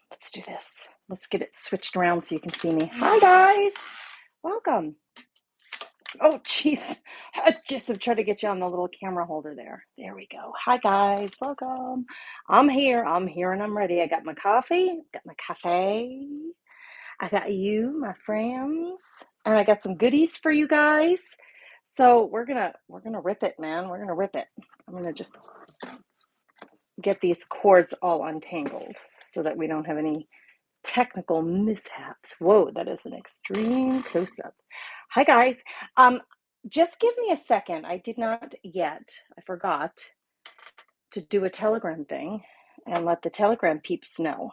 Let's do this. Let's get it switched around so you can see me. Hi guys, welcome. Oh geez, I just have tried to get you on the little camera holder there. There we go. Hi guys, welcome. I'm here, and I'm ready. I got my coffee, got my cafe. I got you, my friends, and I got some goodies for you guys. So we're gonna rip it, man. We're gonna rip it. I'm gonna just get these cords all untangled so that we don't have any technical mishaps. Whoa, that is an extreme close-up. Hi guys. Um, just give me a second. I did not yet. I forgot to do a Telegram thing and let the Telegram peeps know.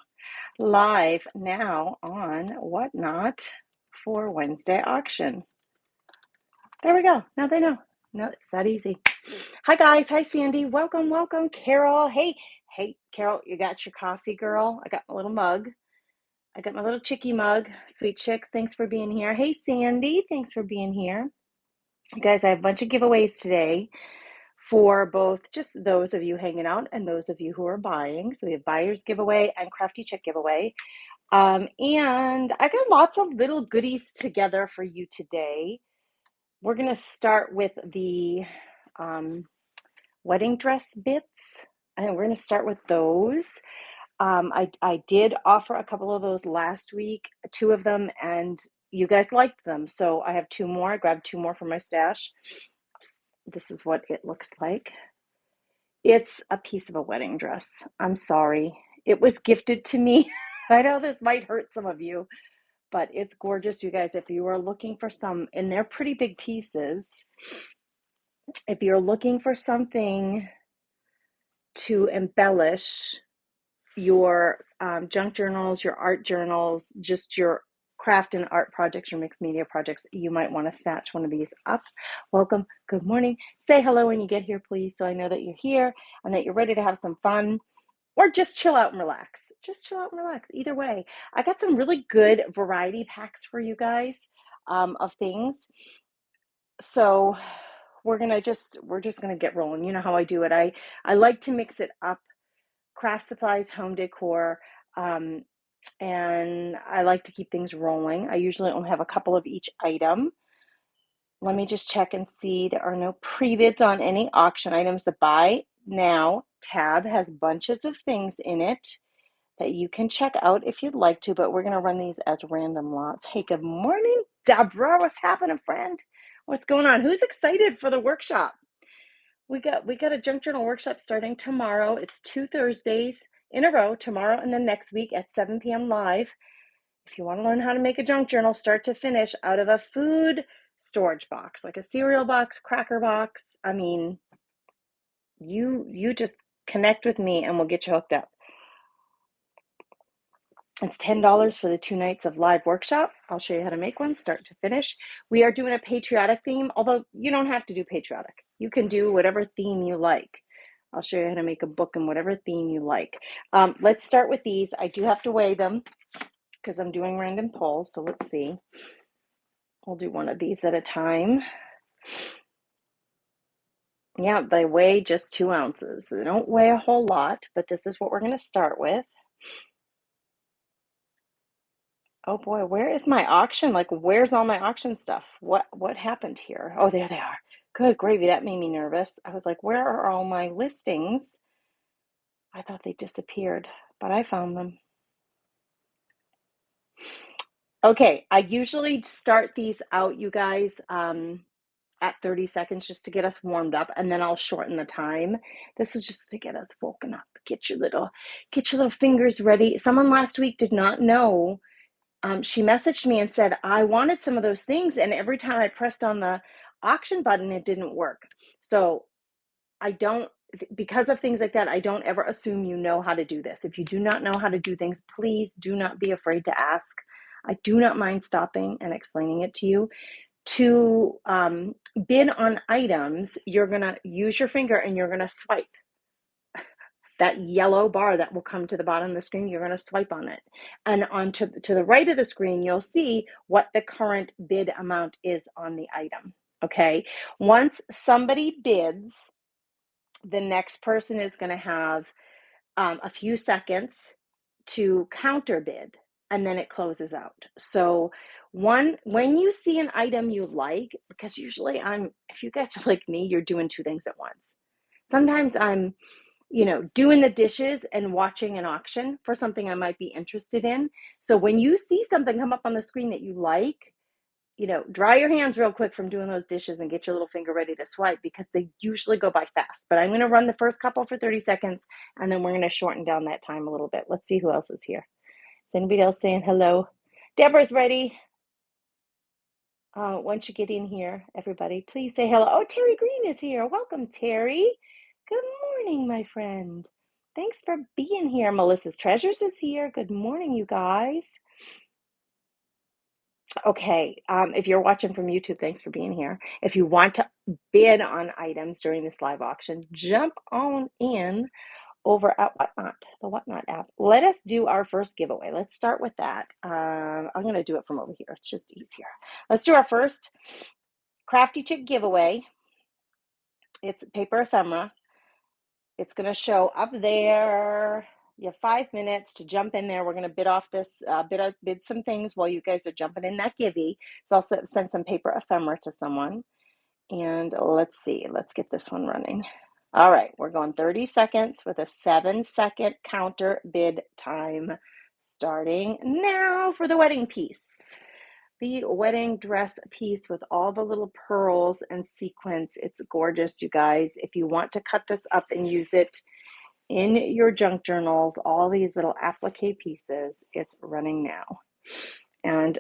Live now on Whatnot for Wednesday auction. There we go. Now they know. No, it's that easy. Hi guys. Hi Sandy. Welcome, welcome. Carol. Hey, Carol, you got your coffee, girl? I got my little mug. I got my little chickie mug. Sweet Chicks, thanks for being here. Hey, Sandy, thanks for being here. You guys, I have a bunch of giveaways today for both just those of you hanging out and those of you who are buying. So we have buyers giveaway and crafty chick giveaway. And I got lots of little goodies together for you today. We're going to start with the wedding dress bits. And we're going to start with those. I did offer a couple of those last week, 2 of them, and you guys liked them. So I have 2 more. I grabbed 2 more from my stash. This is what it looks like. It's a piece of a wedding dress. I'm sorry. It was gifted to me. I know this might hurt some of you, but it's gorgeous, you guys. If you are looking for some, and they're pretty big pieces, if you're looking for something to embellish your junk journals, your art journals, just your craft and art projects, your mixed media projects, you might want to snatch one of these up. Welcome. Good morning. Say hello when you get here, please, so I know that you're here and that you're ready to have some fun or just chill out and relax. Just chill out and relax. Either way, I got some really good variety packs for you guys of things. So we're just gonna get rolling. You know how I do it. I like to mix it up. Craft supplies, home decor, and I like to keep things rolling. I usually only have a couple of each item. Let me just check and see. There are no pre-bids on any auction items. The buy now tab has bunches of things in it that you can check out if you'd like to, but we're going to run these as random lots. Hey, good morning, Deborah. What's happening, friend? What's going on? Who's excited for the workshop? We got a junk journal workshop starting tomorrow. It's 2 Thursdays in a row, tomorrow and then next week at 7 p.m. live. If you want to learn how to make a junk journal start to finish out of a food storage box, like a cereal box, cracker box, I mean, you just connect with me and we'll get you hooked up. It's $10 for the 2 nights of live workshop. I'll show you how to make one start to finish. We are doing a patriotic theme, although you don't have to do patriotic. You can do whatever theme you like. I'll show you how to make a book in whatever theme you like. Let's start with these. I do have to weigh them because I'm doing random pulls. So let's see. We'll do one of these at a time. Yeah, they weigh just 2 ounces. They don't weigh a whole lot, but this is what we're going to start with. Oh boy, where is my auction? Like, where's all my auction stuff? What happened here? Oh, there they are. Good gravy, that made me nervous. I was like, where are all my listings? I thought they disappeared, but I found them. Okay, I usually start these out, you guys, at 30 seconds just to get us warmed up, and then I'll shorten the time. This is just to get us woken up. Get your little fingers ready. Someone last week did not know. She messaged me and said, I wanted some of those things, and every time I pressed on the auction button, it didn't work. So because of things like that, I don't ever assume you know how to do this. If you do not know how to do things, please do not be afraid to ask. I do not mind stopping and explaining it to you. To bid on items, you're going to use your finger and you're going to swipe. That yellow bar that will come to the bottom of the screen, you're going to swipe on it. And to the right of the screen, you'll see what the current bid amount is on the item. Okay. Once somebody bids, the next person is going to have a few seconds to counter bid, and then it closes out. So when you see an item you like, because usually if you guys are like me, you're doing two things at once. Sometimes I'm, doing the dishes and watching an auction for something I might be interested in. So when you see something come up on the screen that you like, dry your hands real quick from doing those dishes and get your little finger ready to swipe, because they usually go by fast. But I'm going to run the first couple for 30 seconds, and then we're going to shorten down that time a little bit. Let's see who else is here. Is anybody else saying hello? Deborah's ready. Once you get in here, everybody, please say hello. Oh, Terry Green is here. Welcome, Terry. Good morning, my friend. Thanks for being here. Melissa's Treasures is here. Good morning, you guys. Okay, if you're watching from YouTube, thanks for being here. If you want to bid on items during this live auction, jump on in over at Whatnot, the Whatnot app. Let us do our first giveaway. Let's start with that. I'm going to do it from over here. It's just easier. Let's do our first Crafty Chick giveaway. It's paper ephemera. It's going to show up there. You have 5 minutes to jump in there. We're going to bid off this, bid some things while you guys are jumping in that givey. So I'll send some paper ephemera to someone. And let's see, let's get this one running. All right, we're going 30 seconds with a 7-second counter bid time starting now for the wedding piece. The wedding dress piece with all the little pearls and sequins. It's gorgeous, you guys. If you want to cut this up and use it in your junk journals, all these little applique pieces, it's running now. And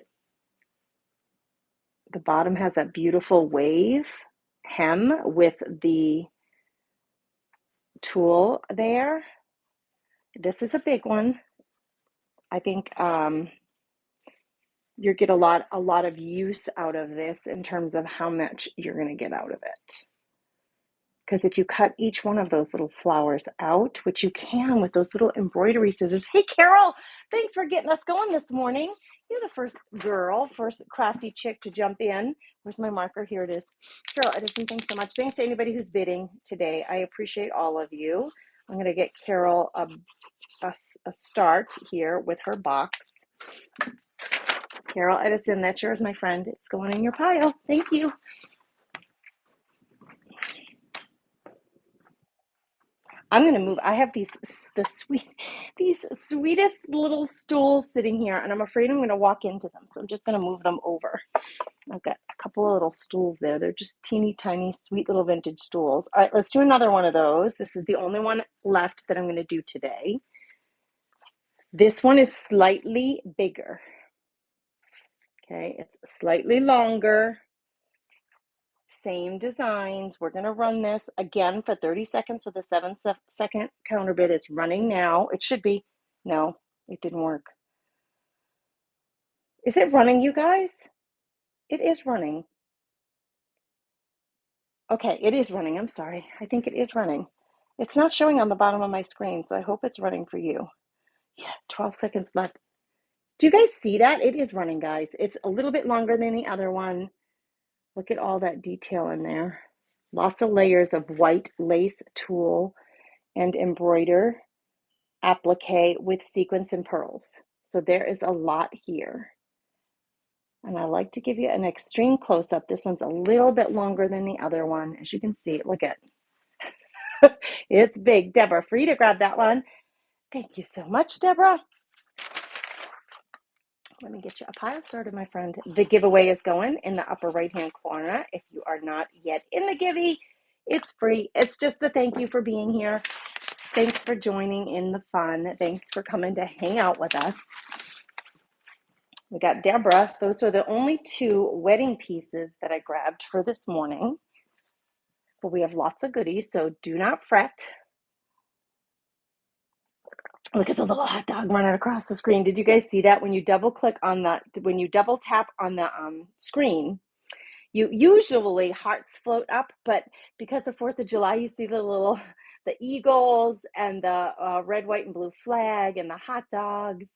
the bottom has that beautiful wave hem with the tulle there. This is a big one. I think you get a lot of use out of this in terms of how much you're going to get out of it. Because if you cut each one of those little flowers out, which you can with those little embroidery scissors. Hey, Carol, thanks for getting us going this morning. You're the first crafty chick to jump in. Where's my marker? Here it is. Carol Edison, thanks so much. Thanks to anybody who's bidding today. I appreciate all of you. I'm going to get Carol a start here with her box. Carol Edison, that's yours, my friend. It's going in your pile. Thank you. I'm going to move. I have these sweetest little stools sitting here, and I'm afraid I'm going to walk into them. So I'm just going to move them over. I've got a couple of little stools there. They're just teeny tiny, sweet little vintage stools. All right, let's do another one of those. This is the only one left that I'm going to do today. This one is slightly bigger. Okay, it's slightly longer. Same designs. We're going to run this again for 30 seconds with a 7-second counter bid. It's running now. It should be. No, it didn't work. Is it running, you guys? It is running. Okay, it is running. I'm sorry. I think it is running. It's not showing on the bottom of my screen, so I hope it's running for you. Yeah, 12 seconds left. Do you guys see that? It is running, guys. It's a little bit longer than the other one. Look at all that detail in there. Lots of layers of white lace tulle and embroider applique with sequins and pearls. So there is a lot here. And I like to give you an extreme close-up. This one's a little bit longer than the other one. As you can see, look at it. It's big. Deborah, free to grab that one. Thank you so much, Deborah. Let me get you a pile started, my friend. The giveaway is going in the upper right-hand corner. If you are not yet in the givey, it's free. It's just a thank you for being here. Thanks for joining in the fun. Thanks for coming to hang out with us. We got Deborah. Those were the only 2 wedding pieces that I grabbed for this morning. But we have lots of goodies, so do not fret. Look at the little hot dog running across the screen. Did you guys see that? When you double tap on the screen, you usually hearts float up, but because of 4th of July, you see the eagles and the red, white, and blue flag and the hot dogs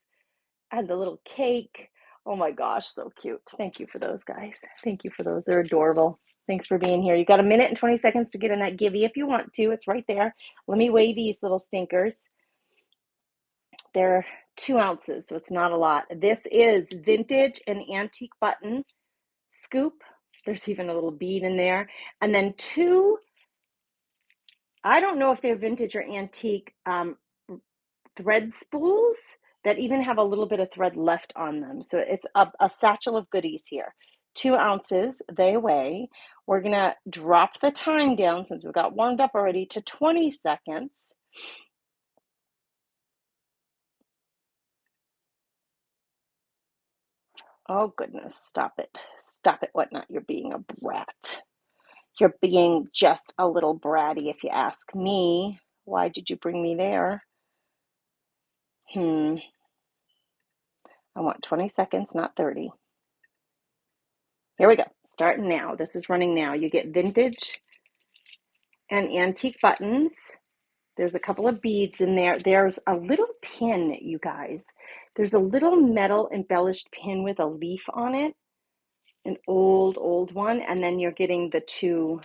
and the little cake. Oh my gosh, so cute. Thank you for those, guys. Thank you for those. They're adorable. Thanks for being here. You got 1 minute and 20 seconds to get in that givey if you want to. It's right there. Let me weigh these little stinkers. They're 2 ounces, so it's not a lot. This is vintage and antique button scoop. There's even a little bead in there. And then 2, I don't know if they're vintage or antique, thread spools that even have a little bit of thread left on them. So it's a satchel of goodies here. 2 ounces, they weigh. We're gonna drop the time down since we got warmed up already to 20 seconds. Oh goodness, stop it. Stop it, whatnot. You're being a brat. You're being just a little bratty if you ask me. Why did you bring me there? I want 20 seconds, not 30. Here we go. Starting now. This is running now. You get vintage and antique buttons. There's a couple of beads in there. There's a little pin, you guys. There's a little metal embellished pin with a leaf on it, an old one. And then you're getting the 2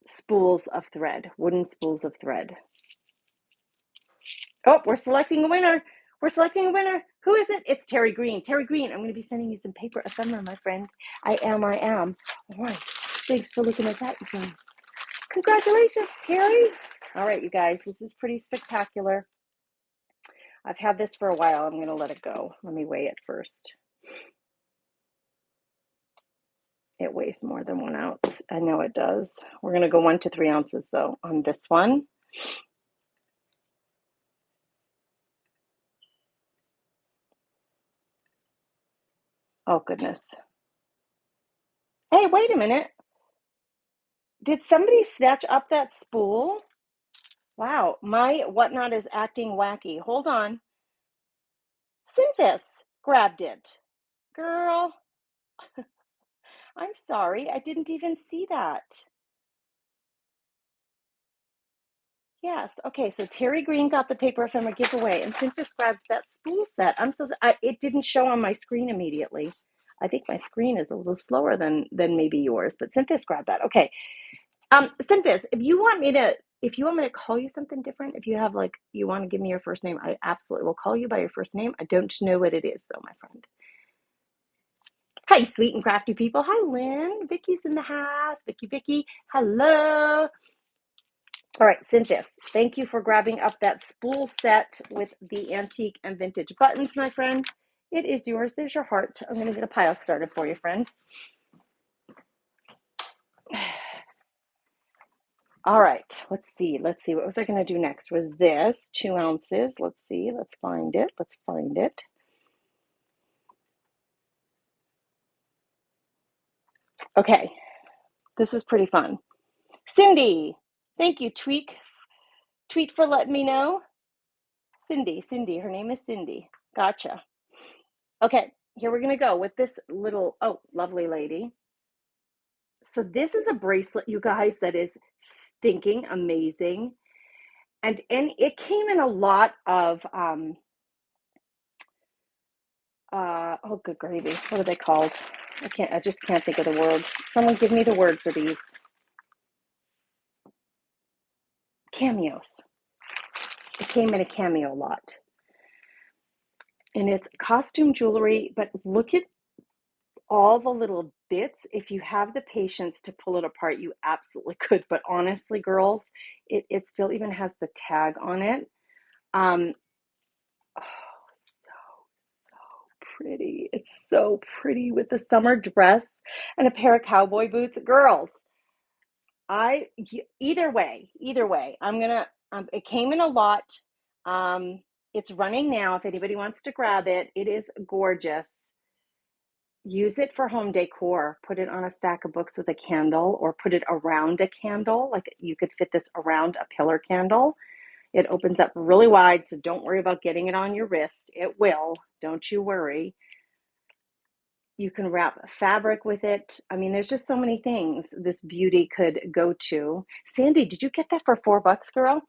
spools of thread, wooden spools of thread. Oh, we're selecting a winner. We're selecting a winner. Who is it? It's Terry Green. Terry Green, I'm going to be sending you some paper ephemera, my friend. I am. All right. Thanks for looking at that, you guys. Congratulations, Terry. All right, you guys, this is pretty spectacular. I've had this for a while. I'm going to let it go. Let me weigh it first. It weighs more than 1 ounce. I know it does. We're going to go 1 to 3 ounces, though, on this one. Oh, goodness. Hey, wait a minute. Did somebody snatch up that spool? Wow, my whatnot is acting wacky. Hold on. Cynthis grabbed it. Girl, I'm sorry. I didn't even see that. Yes. Okay. So Terry Green got the paper ephemera giveaway, and Cynthia grabbed that spool set. It didn't show on my screen immediately. I think my screen is a little slower than maybe yours, but Cynthia grabbed that. Okay. Cynthia, if you want me to call you something different, if you have you want to give me your first name, I absolutely will call you by your first name. I don't know what it is though, my friend. Hi, sweet and crafty people. Hi, Lynn. Vicky's in the house. Vicky. Hello. All right, Cynthia, thank you for grabbing up that spool set with the antique and vintage buttons, my friend. It is yours. There's your heart. I'm going to get a pile started for you, friend. All right, let's see. What was I going to do next? Was this 2 ounces? Let's see. Let's find it. Okay, this is pretty fun. Cindy, thank you. Tweet for letting me know. Cindy, her name is Cindy. Gotcha. Okay, here we're gonna go with this little, oh, lovely lady. So this is a bracelet, you guys, that is stinking amazing. And it came in a lot of, oh, good gravy. What are they called? I just can't think of the word. Someone give me the word for these. Cameos. It came in a cameo lot. And it's costume jewelry, but look at all the little bits. If you have the patience to pull it apart, you absolutely could. But honestly, girls, it still even has the tag on it. Oh, so pretty. It's so pretty with the summer dress and a pair of cowboy boots. Girls, either way, I'm gonna, it came in a lot. It's running now. If anybody wants to grab it, it is gorgeous. Use it for home decor. Put it on a stack of books with a candle, or put it around a candle. Like you could fit this around a pillar candle. It opens up really wide, so don't worry about getting it on your wrist. It will. Don't you worry. You can wrap fabric with it. I mean, there's just so many things this beauty could go to. Sandy, did you get that for $4, girl?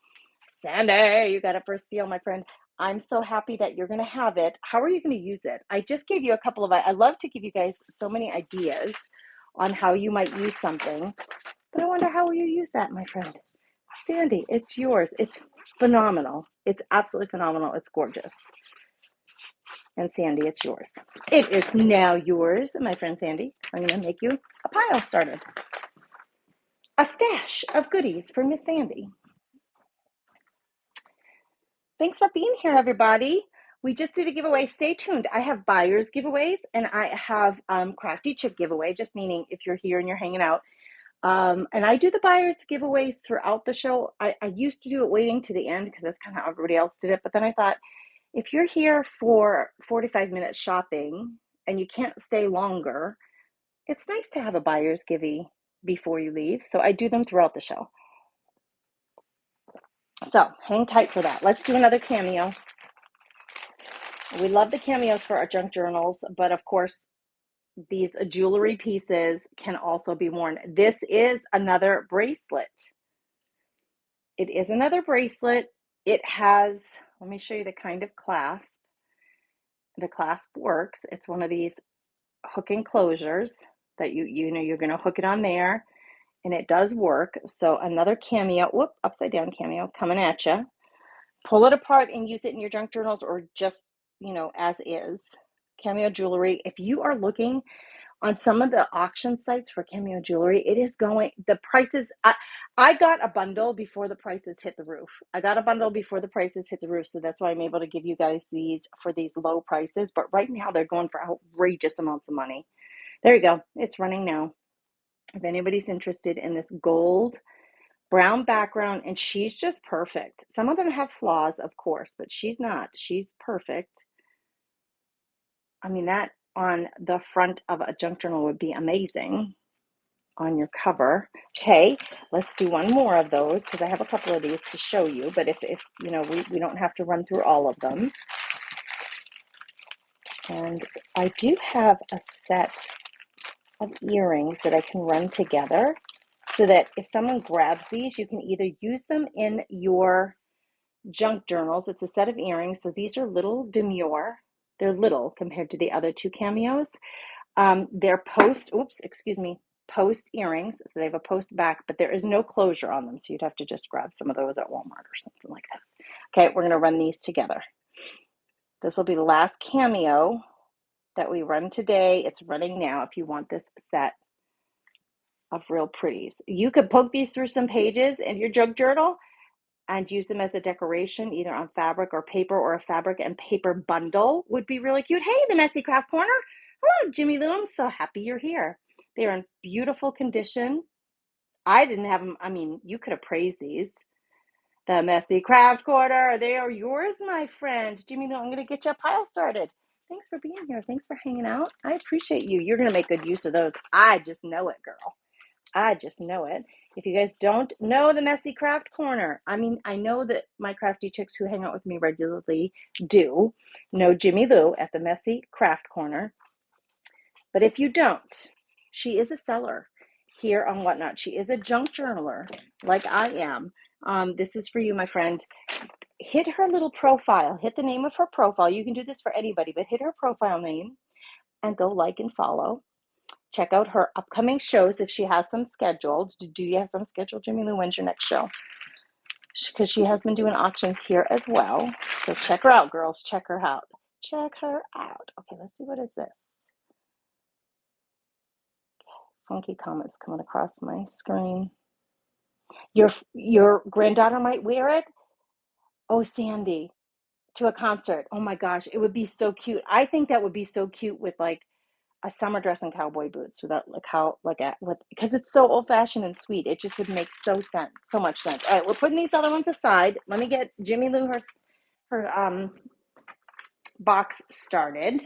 Sandy, you got it for a steal, my friend. I'm so happy that you're going to have it. How are you going to use it? I just gave you a couple of, I love to give you guys so many ideas on how you might use something, but I wonder how will you use that, my friend? Sandy, it's yours. It's phenomenal. It's absolutely phenomenal. It's gorgeous. And Sandy, it's yours. It is now yours, my friend Sandy. I'm going to make you a pile started. A stash of goodies for Miss Sandy. Thanks for being here, everybody. We just did a giveaway. Stay tuned. I have buyers giveaways and I have crafty chip giveaway, just meaning if you're here and you're hanging out. And I do the buyers giveaways throughout the show. I used to do it waiting to the end because that's kind of how everybody else did it. But then I thought, if you're here for 45 minutes shopping and you can't stay longer, it's nice to have a buyer's givey before you leave. So I do them throughout the show. So hang tight for that. Let's do another cameo. We love the cameos for our junk journals, but of course, these jewelry pieces can also be worn. This is another bracelet. It is another bracelet. It has, let me show you the kind of clasp. The clasp works. It's one of these hook enclosures that you know you're going to hook it on there, and it does work. So another cameo, whoop, upside down cameo coming at you. Pull it apart and use it in your junk journals or just, you know, as is. Cameo jewelry. If you are looking on some of the auction sites for cameo jewelry, it is going, the prices, I got a bundle before the prices hit the roof. So that's why I'm able to give you guys these for these low prices. But right now they're going for outrageous amounts of money. There you go. It's running now. If anybody's interested in this gold brown background, and she's just perfect. Some of them have flaws, of course, but she's not. She's perfect. I mean, that on the front of a junk journal would be amazing on your cover. Okay, let's do one more of those because I have a couple of these to show you, but if you know, we don't have to run through all of them. And I do have a set of earrings that I can run together so that if someone grabs these, you can either use them in your junk journals. It's a set of earrings. So these are little demure. They're little compared to the other two cameos. They're post earrings. So they have a post back, but there is no closure on them. So you'd have to just grab some of those at Walmart or something like that. Okay, we're going to run these together. This will be the last cameo that we run today. It's running now if you want this set of real pretties. You could poke these through some pages in your junk journal and use them as a decoration, either on fabric or paper, or a fabric and paper bundle would be really cute. Hey, the Messy Craft Corner. Hello, Jimmy Lou. I'm so happy you're here. They're in beautiful condition. I didn't have them. I mean, you could have praised these. The Messy Craft Corner. They are yours, my friend. Jimmy Lou, I'm going to get you a pile started. Thanks for being here. Thanks for hanging out. I appreciate you. You're going to make good use of those. I just know it, girl. I just know it. If you guys don't know the Messy Craft Corner, I mean, I know that my crafty chicks who hang out with me regularly do know Jimmy Lou at the Messy Craft Corner. But if you don't, she is a seller here on Whatnot. She is a junk journaler like I am. This is for you, my friend. Hit her little profile. Hit the name of her profile. You can do this for anybody, but hit her profile name and go like and follow. Check out her upcoming shows if she has some scheduled. Do you have some scheduled, Jimmy Lou? When's your next show? Because she has been doing auctions here as well. So check her out, girls. Check her out. Check her out. Okay, let's see. What is this? Funky comments coming across my screen. Your granddaughter might wear it. Oh, Sandy, to a concert. Oh my gosh, it would be so cute. I think that would be so cute with like a summer dress and cowboy boots without because it's so old fashioned and sweet. It just would make so much sense. All right, we're putting these other ones aside. Let me get Jimmy Lou her box started.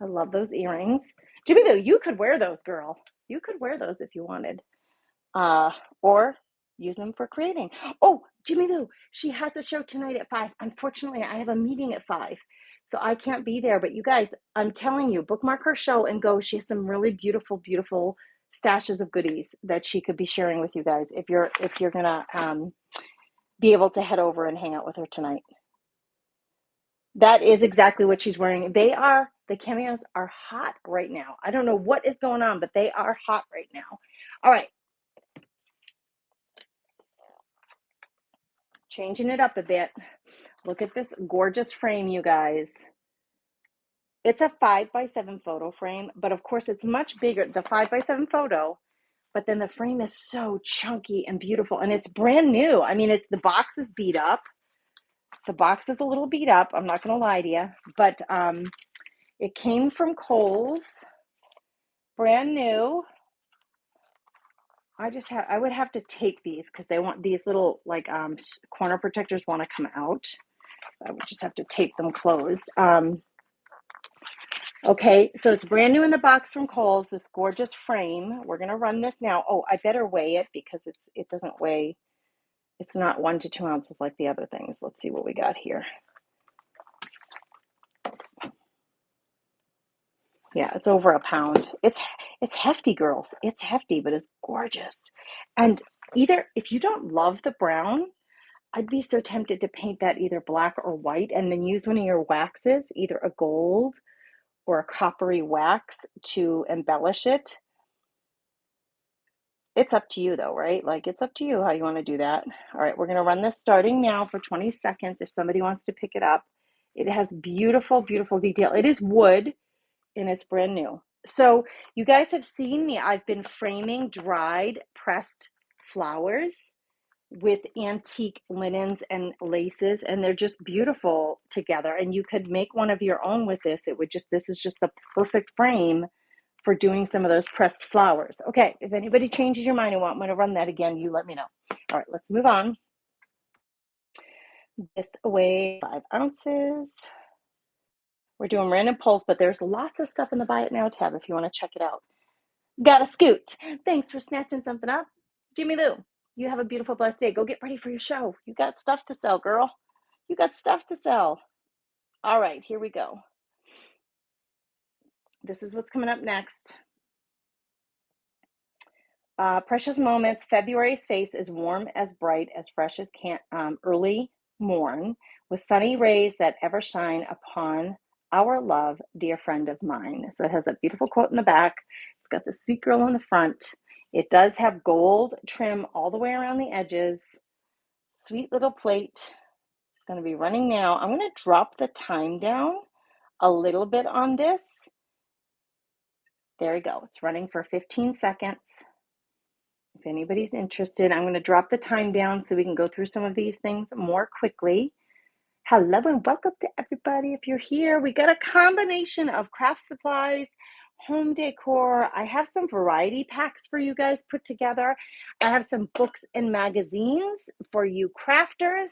I love those earrings. Jimmy Lou, you could wear those, girl. You could wear those if you wanted. Or use them for creating. Oh, Jimmy Lou, she has a show tonight at 5. Unfortunately, I have a meeting at 5. So I can't be there, but you guys, I'm telling you, bookmark her show and go. She has some really beautiful, beautiful stashes of goodies that she could be sharing with you guys if you're gonna be able to head over and hang out with her tonight. That is exactly what she's wearing. The cameos are hot right now. I don't know what is going on, but they are hot right now. All right. Changing it up a bit. Look at this gorgeous frame, you guys. It's a 5x7 photo frame, but of course it's much bigger, the 5x7 photo, but then the frame is so chunky and beautiful, and it's brand new. I mean, the box is beat up. The box is a little beat up, I'm not gonna lie to you, but it came from Kohl's, brand new. I would have to take these because they want these little like corner protectors want to come out. I would just have to tape them closed. Okay, so it's brand new in the box from Kohl's, this gorgeous frame. We're gonna run this now. Oh, I better weigh it because it doesn't weigh, it's not 1 to 2 ounces like the other things. Let's see what we got here. Yeah, it's over a pound. It's hefty, girls. It's hefty, but it's gorgeous. And either, if you don't love the brown, I'd be so tempted to paint that either black or white and then use one of your waxes, either a gold or a coppery wax to embellish it. It's up to you though, right? Like it's up to you how you want to do that. All right, we're going to run this starting now for 20 seconds if somebody wants to pick it up. It has beautiful, beautiful detail. It is wood and it's brand new. So you guys have seen me. I've been framing dried pressed flowers with antique linens and laces, and they're just beautiful together. And you could make one of your own with this. This is just the perfect frame for doing some of those pressed flowers. Okay, if anybody changes your mind and want me to run that again, you let me know. All right, let's move on. This weighs 5 ounces. We're doing random pulls, but there's lots of stuff in the Buy It Now tab if you want to check it out. Got a scoot. Thanks for snatching something up. Jimmy Lou, you have a beautiful, blessed day. Go get ready for your show. You got stuff to sell, girl. You got stuff to sell. All right, here we go. This is what's coming up next. Precious Moments. February's face is warm as bright, as fresh as early morn, with sunny rays that ever shine upon our love, dear friend of mine. So it has that beautiful quote in the back. It's got the sweet girl on the front. It does have gold trim all the way around the edges. Sweet little plate. It's going to be running now. I'm going to drop the time down a little bit on this. There we go. It's running for 15 seconds. If anybody's interested, I'm going to drop the time down so we can go through some of these things more quickly. Hello and welcome to everybody. If you're here, we got a combination of craft supplies, home decor. I have some variety packs for you guys put together. I have some books and magazines for you crafters.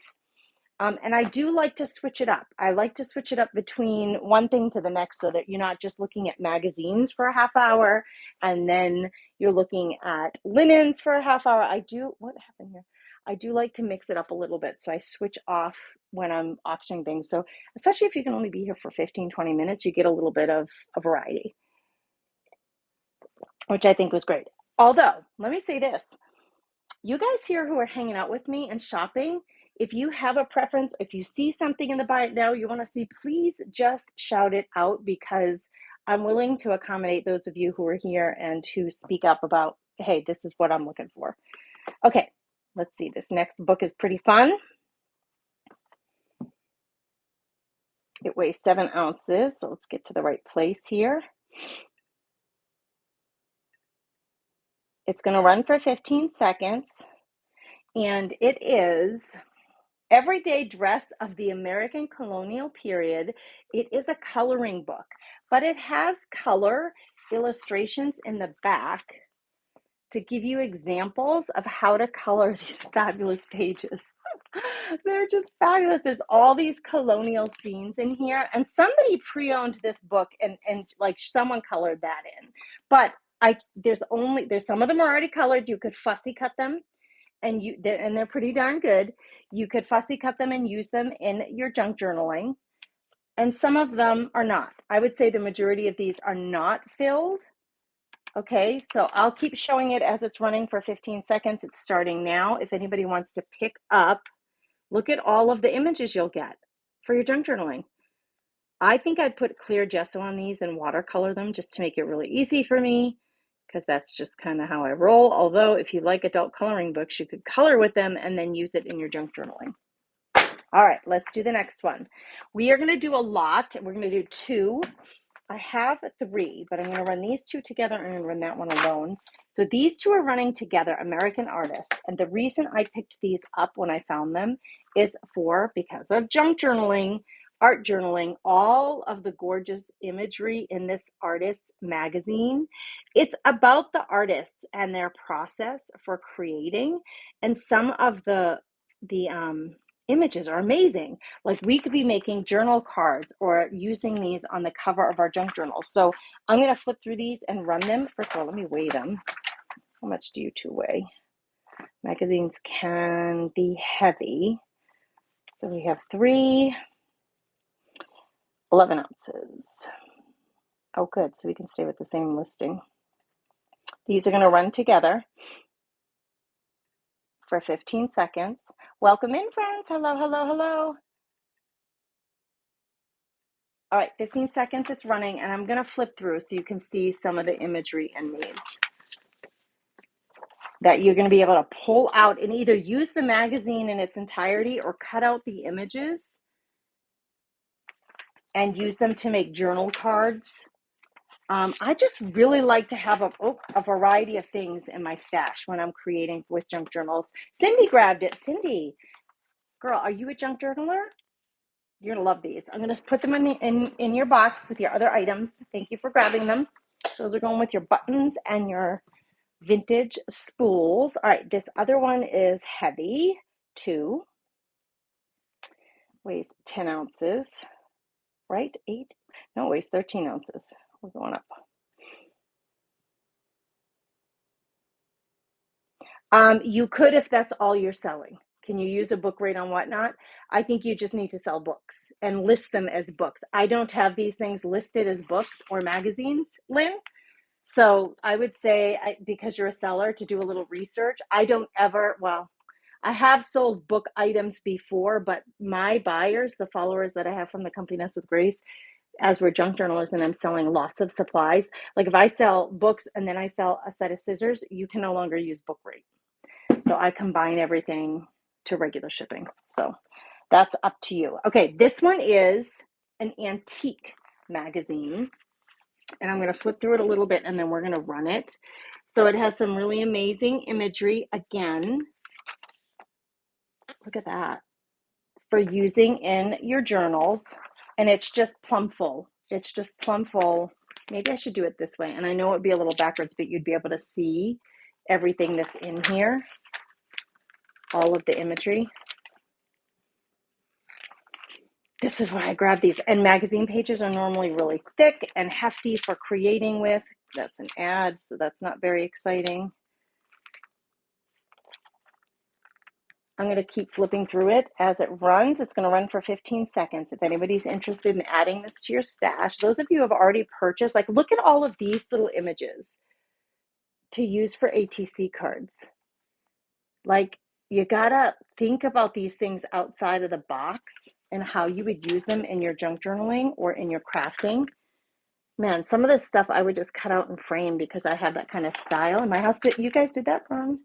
And I do like to switch it up. I like to switch it up between one thing to the next so that you're not just looking at magazines for a half hour and then you're looking at linens for a half hour. What happened here? I do like to mix it up a little bit. So I switch off when I'm auctioning things. So especially if you can only be here for 15, 20 minutes, you get a little bit of a variety, which I think was great. Although, let me say this. You guys here who are hanging out with me and shopping, if you have a preference, if you see something in the Buy It Now you want to see, please just shout it out because I'm willing to accommodate those of you who are here and who speak up about, hey, this is what I'm looking for. Okay, let's see. This next book is pretty fun. It weighs 7 ounces, so let's get to the right place here. It's going to run for 15 seconds, and it is Everyday Dress of the American Colonial Period. It is a coloring book, but it has color illustrations in the back to give you examples of how to color these fabulous pages. They're just fabulous. There's all these colonial scenes in here, and somebody pre-owned this book and like someone colored that in. But there's some of them are already colored. You could fussy cut them. And they're pretty darn good. You could fussy cut them and use them in your junk journaling. And some of them are not. I would say the majority of these are not filled. Okay, so I'll keep showing it as it's running for 15 seconds. It's starting now. If anybody wants to pick up, look at all of the images you'll get for your junk journaling. I think I'd put clear gesso on these and watercolor them just to make it really easy for me, because that's just kind of how I roll. Although if you like adult coloring books, you could color with them and then use it in your junk journaling. All right, let's do the next one. We are going to do a lot. We're going to do 2. I have 3, but I'm going to run these 2 together and I'm going to run that one alone. So these 2 are running together, American Artists. And the reason I picked these up when I found them is because of junk journaling, art journaling, all of the gorgeous imagery in this artist's magazine. It's about the artists and their process for creating. And some of the images are amazing. Like we could be making journal cards or using these on the cover of our junk journals. So I'm going to flip through these and run them. First of all, let me weigh them. How much do you 2 weigh? Magazines can be heavy. So we have 3, 11 ounces. Oh, good. So we can stay with the same listing. These are going to run together for 15 seconds. Welcome in, friends. Hello, hello, hello. All right, 15 seconds, it's running, and I'm going to flip through so you can see some of the imagery in these that you're going to be able to pull out and either use the magazine in its entirety or cut out the images and use them to make journal cards. I just really like to have a variety of things in my stash when I'm creating with junk journals. Cindy grabbed it. Cindy, girl, are you a junk journaler? You're gonna love these. I'm gonna put them in your box with your other items. Thank you for grabbing them. Those are going with your buttons and your vintage spools. All right, this other one is heavy too. Weighs 10 ounces, right? 8? No, it weighs 13 ounces. We're going up. You could if that's all you're selling. Can you use a book rate on Whatnot? I think you just need to sell books and list them as books. I don't have these things listed as books or magazines, Lynn. So I would say, because you're a seller, to do a little research. I don't ever, well, I have sold book items before, but my buyers, the followers that I have from the company Nest with Grace, as we're junk journalers and I'm selling lots of supplies, like if I sell books and then I sell a set of scissors, you can no longer use book rate. So I combine everything to regular shipping. So that's up to you. Okay, this one is an antique magazine. And I'm going to flip through it a little bit and then we're going to run it. So it has some really amazing imagery. Again, look at that. For using in your journals. And it's just plumb full. It's just plumb full. Maybe I should do it this way. And I know it would be a little backwards, but you'd be able to see everything that's in here. All of the imagery. This is why I grabbed these. And magazine pages are normally really thick and hefty for creating with. That's an ad, so that's not very exciting. I'm going to keep flipping through it as it runs. It's going to run for 15 seconds. If anybody's interested in adding this to your stash, those of you who have already purchased, like look at all of these little images to use for ATC cards. Like you got to think about these things outside of the box and how you would use them in your junk journaling or in your crafting. Man, some of this stuff I would just cut out and frame because I have that kind of style. In my house, you guys did that run?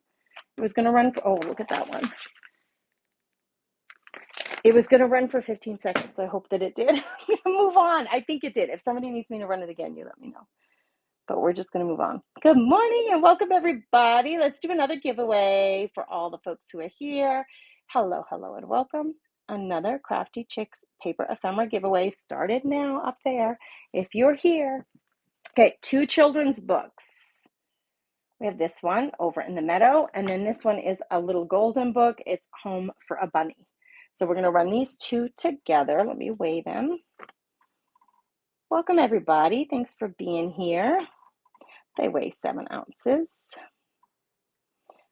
It was going to run for, oh, look at that one. It was going to run for 15 seconds, so I hope that it did. Move on. I think it did. If somebody needs me to run it again, you let me know. But we're just going to move on. Good morning and welcome, everybody. Let's do another giveaway for all the folks who are here. Hello, hello, and welcome. Another Crafty Chicks paper ephemera giveaway started now up there. If you're here. Okay, 2 children's books. We have this one, Over in the Meadow, and then this one is a little golden book. It's Home for a Bunny. So we're going to run these 2 together. Let me weigh them. Welcome, everybody. Thanks for being here. They weigh 7 ounces.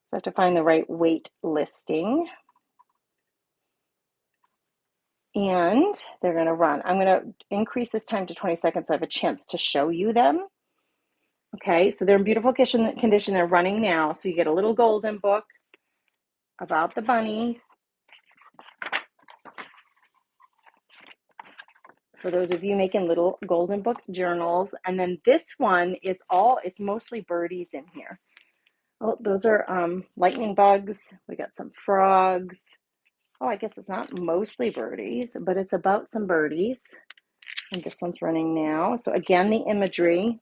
So I have to find the right weight listing. And they're going to run. I'm going to increase this time to 20 seconds so I have a chance to show you them. Okay, so they're in beautiful condition. They're running now. So you get a little golden book about the bunnies. For those of you making little golden book journals. And then this one is it's mostly birdies in here. Oh, those are lightning bugs. We got some frogs. Oh, I guess it's not mostly birdies, but it's about some birdies. And this one's running now. So again, the imagery,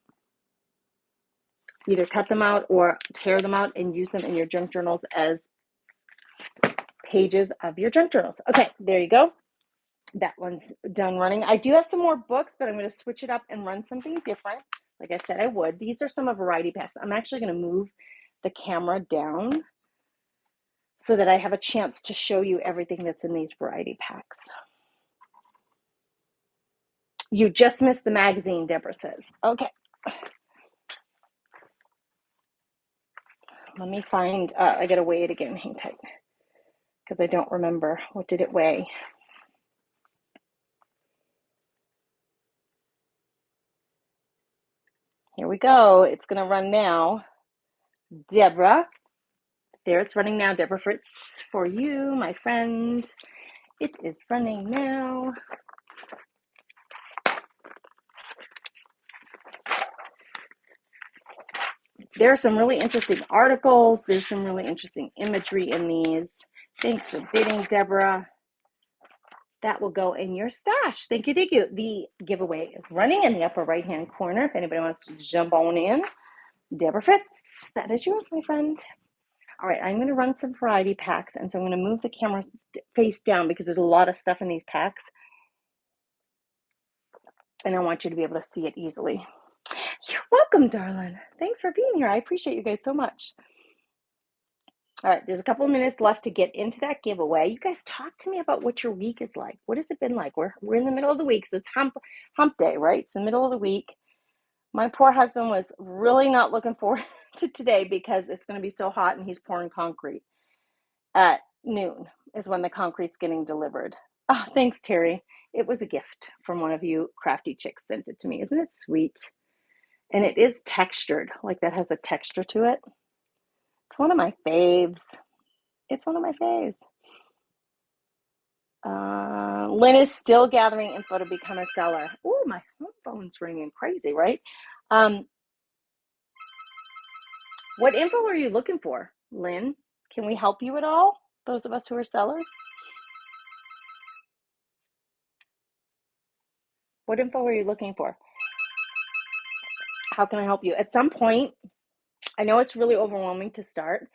either cut them out or tear them out and use them in your junk journals as pages of your junk journals. Okay, there you go. That one's done running. I do have some more books, but I'm going to switch it up and run something different. Like I said, I would. These are some of variety packs. I'm actually going to move the camera down so that I have a chance to show you everything that's in these variety packs. You just missed the magazine, Deborah says. Okay. Let me find, I got to weigh it again. Hang tight. Because I don't remember. What did it weigh? Here we go. It's going to run now. Deborah. There, it's running now. Deborah Fritz, for you, my friend. It is running now. There are some really interesting articles. There's some really interesting imagery in these. Thanks for bidding, Deborah. That will go in your stash. Thank you, thank you. The giveaway is running in the upper right-hand corner. If anybody wants to jump on in, Deborah Fritz, that is yours, my friend. All right, I'm going to run some variety packs, and so I'm going to move the camera face down because there's a lot of stuff in these packs, and I want you to be able to see it easily. You're welcome, darling. Thanks for being here. I appreciate you guys so much. All right, there's a couple of minutes left to get into that giveaway. You guys talk to me about what your week is like. What has it been like? We're in the middle of the week, so it's hump day, right? It's the middle of the week. My poor husband was really not looking forward to today because it's going to be so hot and he's pouring concrete. At noon is when the concrete's getting delivered. Oh, thanks, Terry. It was a gift from one of you crafty chicks sent it to me. Isn't it sweet? And it is textured, like that has a texture to it. It's one of my faves. It's one of my faves. Lynn is still gathering info to become a seller. Oh, my phone's ringing crazy, right? What info are you looking for, Lynn? Can we help you at all? Those of us who are sellers? What info are you looking for? How can I help you? At some point, I know it's really overwhelming to start,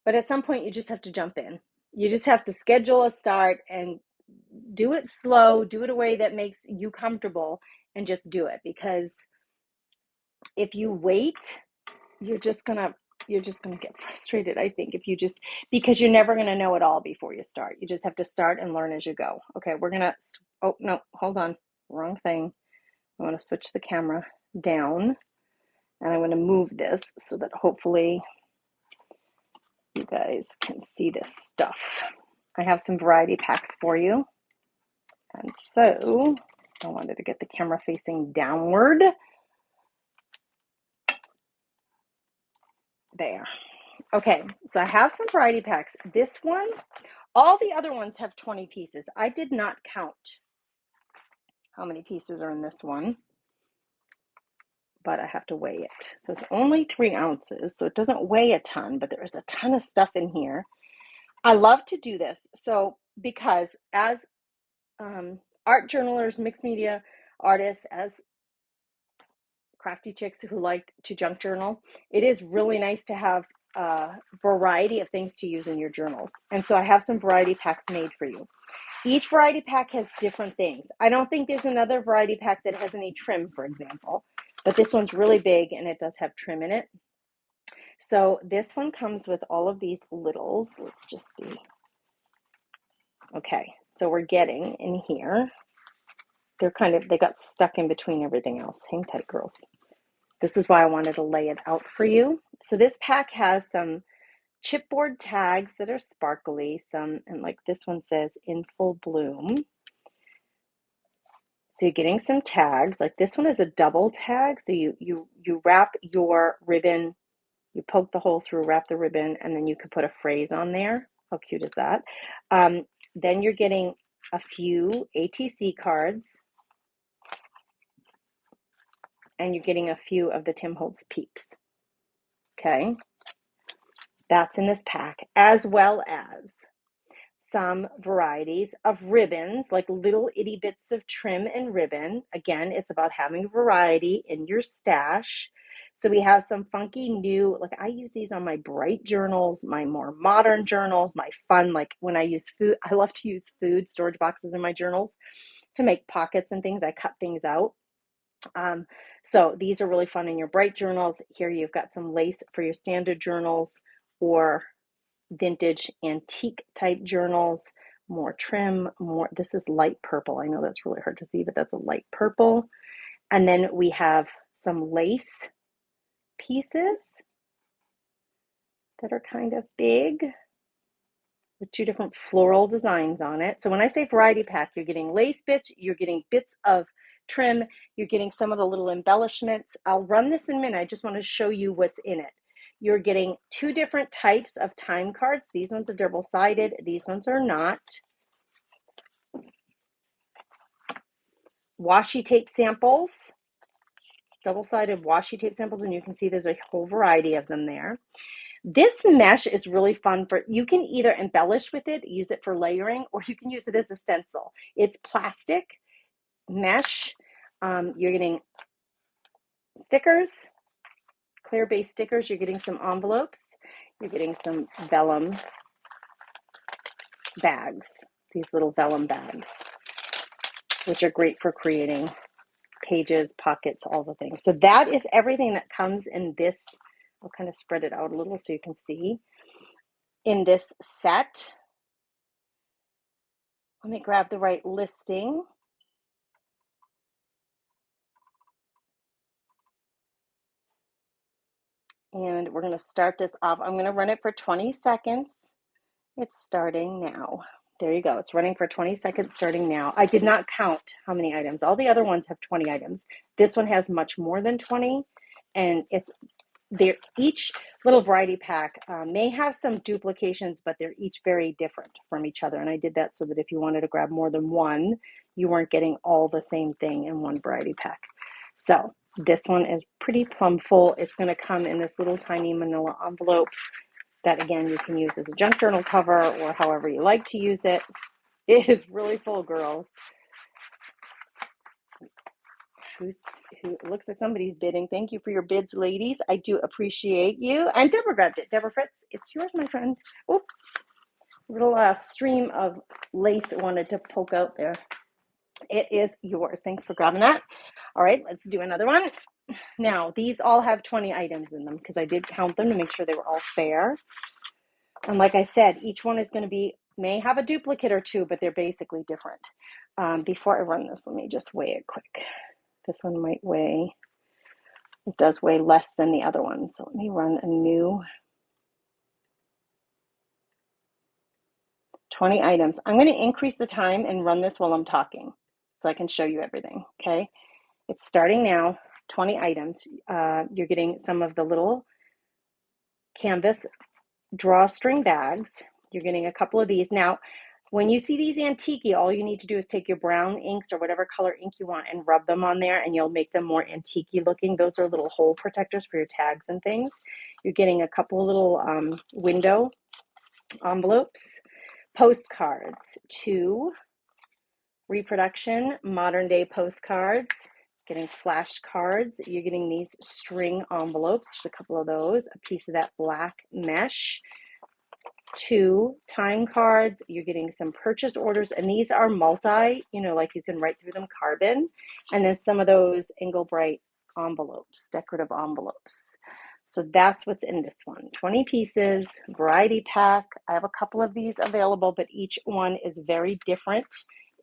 but at some point you just have to jump in. You just have to schedule a start and do it slow, do it a way that makes you comfortable, and just do it. Because if you wait, you're just gonna get frustrated, I think, if you just, because you're never gonna know it all before you start. You just have to start and learn as you go. Okay, we're gonna, oh no, hold on, wrong thing. I want to switch the camera down, and I'm going to move this so that hopefully you guys can see this stuff. I have some variety packs for you. And so I wanted to get the camera facing downward. There. Okay, so I have some variety packs. This one, all the other ones have 20 pieces. I did not count how many pieces are in this one, but I have to weigh it. So it's only 3 ounces, so it doesn't weigh a ton, but there is a ton of stuff in here. I love to do this. So because as art journalers, mixed media artists, as crafty chicks who like to junk journal, it is really nice to have a variety of things to use in your journals. And so I have some variety packs made for you. Each variety pack has different things. I don't think there's another variety pack that has any trim, for example, but this one's really big and it does have trim in it. So this one comes with all of these littles. Let's just see. Okay, so we're getting in here. They got stuck in between everything else. Hang tight, girls. This is why I wanted to lay it out for you. So this pack has some chipboard tags that are sparkly, and like this one says in full bloom. So you're getting some tags. Like this one is a double tag. So you wrap your ribbon, you poke the hole through, wrap the ribbon, and then you can put a phrase on there. How cute is that? Then you're getting a few ATC cards, and you're getting a few of the Tim Holtz Peeps. Okay, that's in this pack, as well as some varieties of ribbons, like little itty bits of trim and ribbon. Again, it's about having variety in your stash. So we have some funky new, like I use these on my bright journals, my more modern journals, my fun, like when I use food, I love to use food storage boxes in my journals to make pockets and things. I cut things out. So these are really fun in your bright journals. Here you've got some lace for your standard journals or vintage antique type journals, more trim, more, this is light purple. I know that's really hard to see, but that's a light purple. And then we have some lace pieces that are kind of big with two different floral designs on it. So when I say variety pack, you're getting lace bits, you're getting bits of trim, you're getting some of the little embellishments. I'll run this in a minute. I just want to show you what's in it. You're getting two different types of time cards. These ones are double-sided. These ones are not. Washi tape samples, double-sided washi tape samples, and you can see there's a whole variety of them there. This mesh is really fun for, you can either embellish with it, use it for layering, or you can use it as a stencil. It's plastic mesh. You're getting stickers, clear base stickers. You're getting some envelopes. You're getting some vellum bags, these little vellum bags, which are great for creating pages, pockets, all the things. So that is everything that comes in this. I'll kind of spread it out a little so you can see. In this set, let me grab the right listing. And we're going to start this off. I'm going to run it for 20 seconds. It's starting now. There you go. It's running for 20 seconds starting now. I did not count how many items. All the other ones have 20 items. This one has much more than 20. And it's they're each little variety pack may have some duplications, but they're each very different from each other. And I did that so that if you wanted to grab more than one, you weren't getting all the same thing in one variety pack. So this one is pretty plumb full. It's going to come in this little tiny manila envelope that, again, you can use as a junk journal cover or however you like to use it. It is really full, girls. It looks like somebody's bidding. Thank you for your bids, ladies. I do appreciate you. And Deborah grabbed it. Deborah Fritz, it's yours, my friend. Oh, little stream of lace wanted to poke out there. It is yours. Thanks for grabbing that. All right, let's do another one. Now, these all have 20 items in them because I did count them to make sure they were all fair. And like I said, each one is going to be, may have a duplicate or two, but they're basically different. Before I run this, let me just weigh it quick. This one might weigh, it does weigh less than the other one. So let me run a new 20 items. I'm going to increase the time and run this while I'm talking so I can show you everything, okay? It's starting now, 20 items. You're getting some of the little canvas drawstring bags. You're getting a couple of these. Now, when you see these antique, all you need to do is take your brown inks or whatever color ink you want and rub them on there, and you'll make them more antique looking. Those are little hole protectors for your tags and things. You're getting a couple of little window envelopes, postcards, 2 reproduction modern day postcards, getting flash cards. You're getting these string envelopes, a couple of those, a piece of that black mesh, 2 time cards. You're getting some purchase orders, and these are multi, like you can write through them, carbon, and then some of those Engelbright envelopes, decorative envelopes. So that's what's in this one. 20 pieces, variety pack. I have a couple of these available, but each one is very different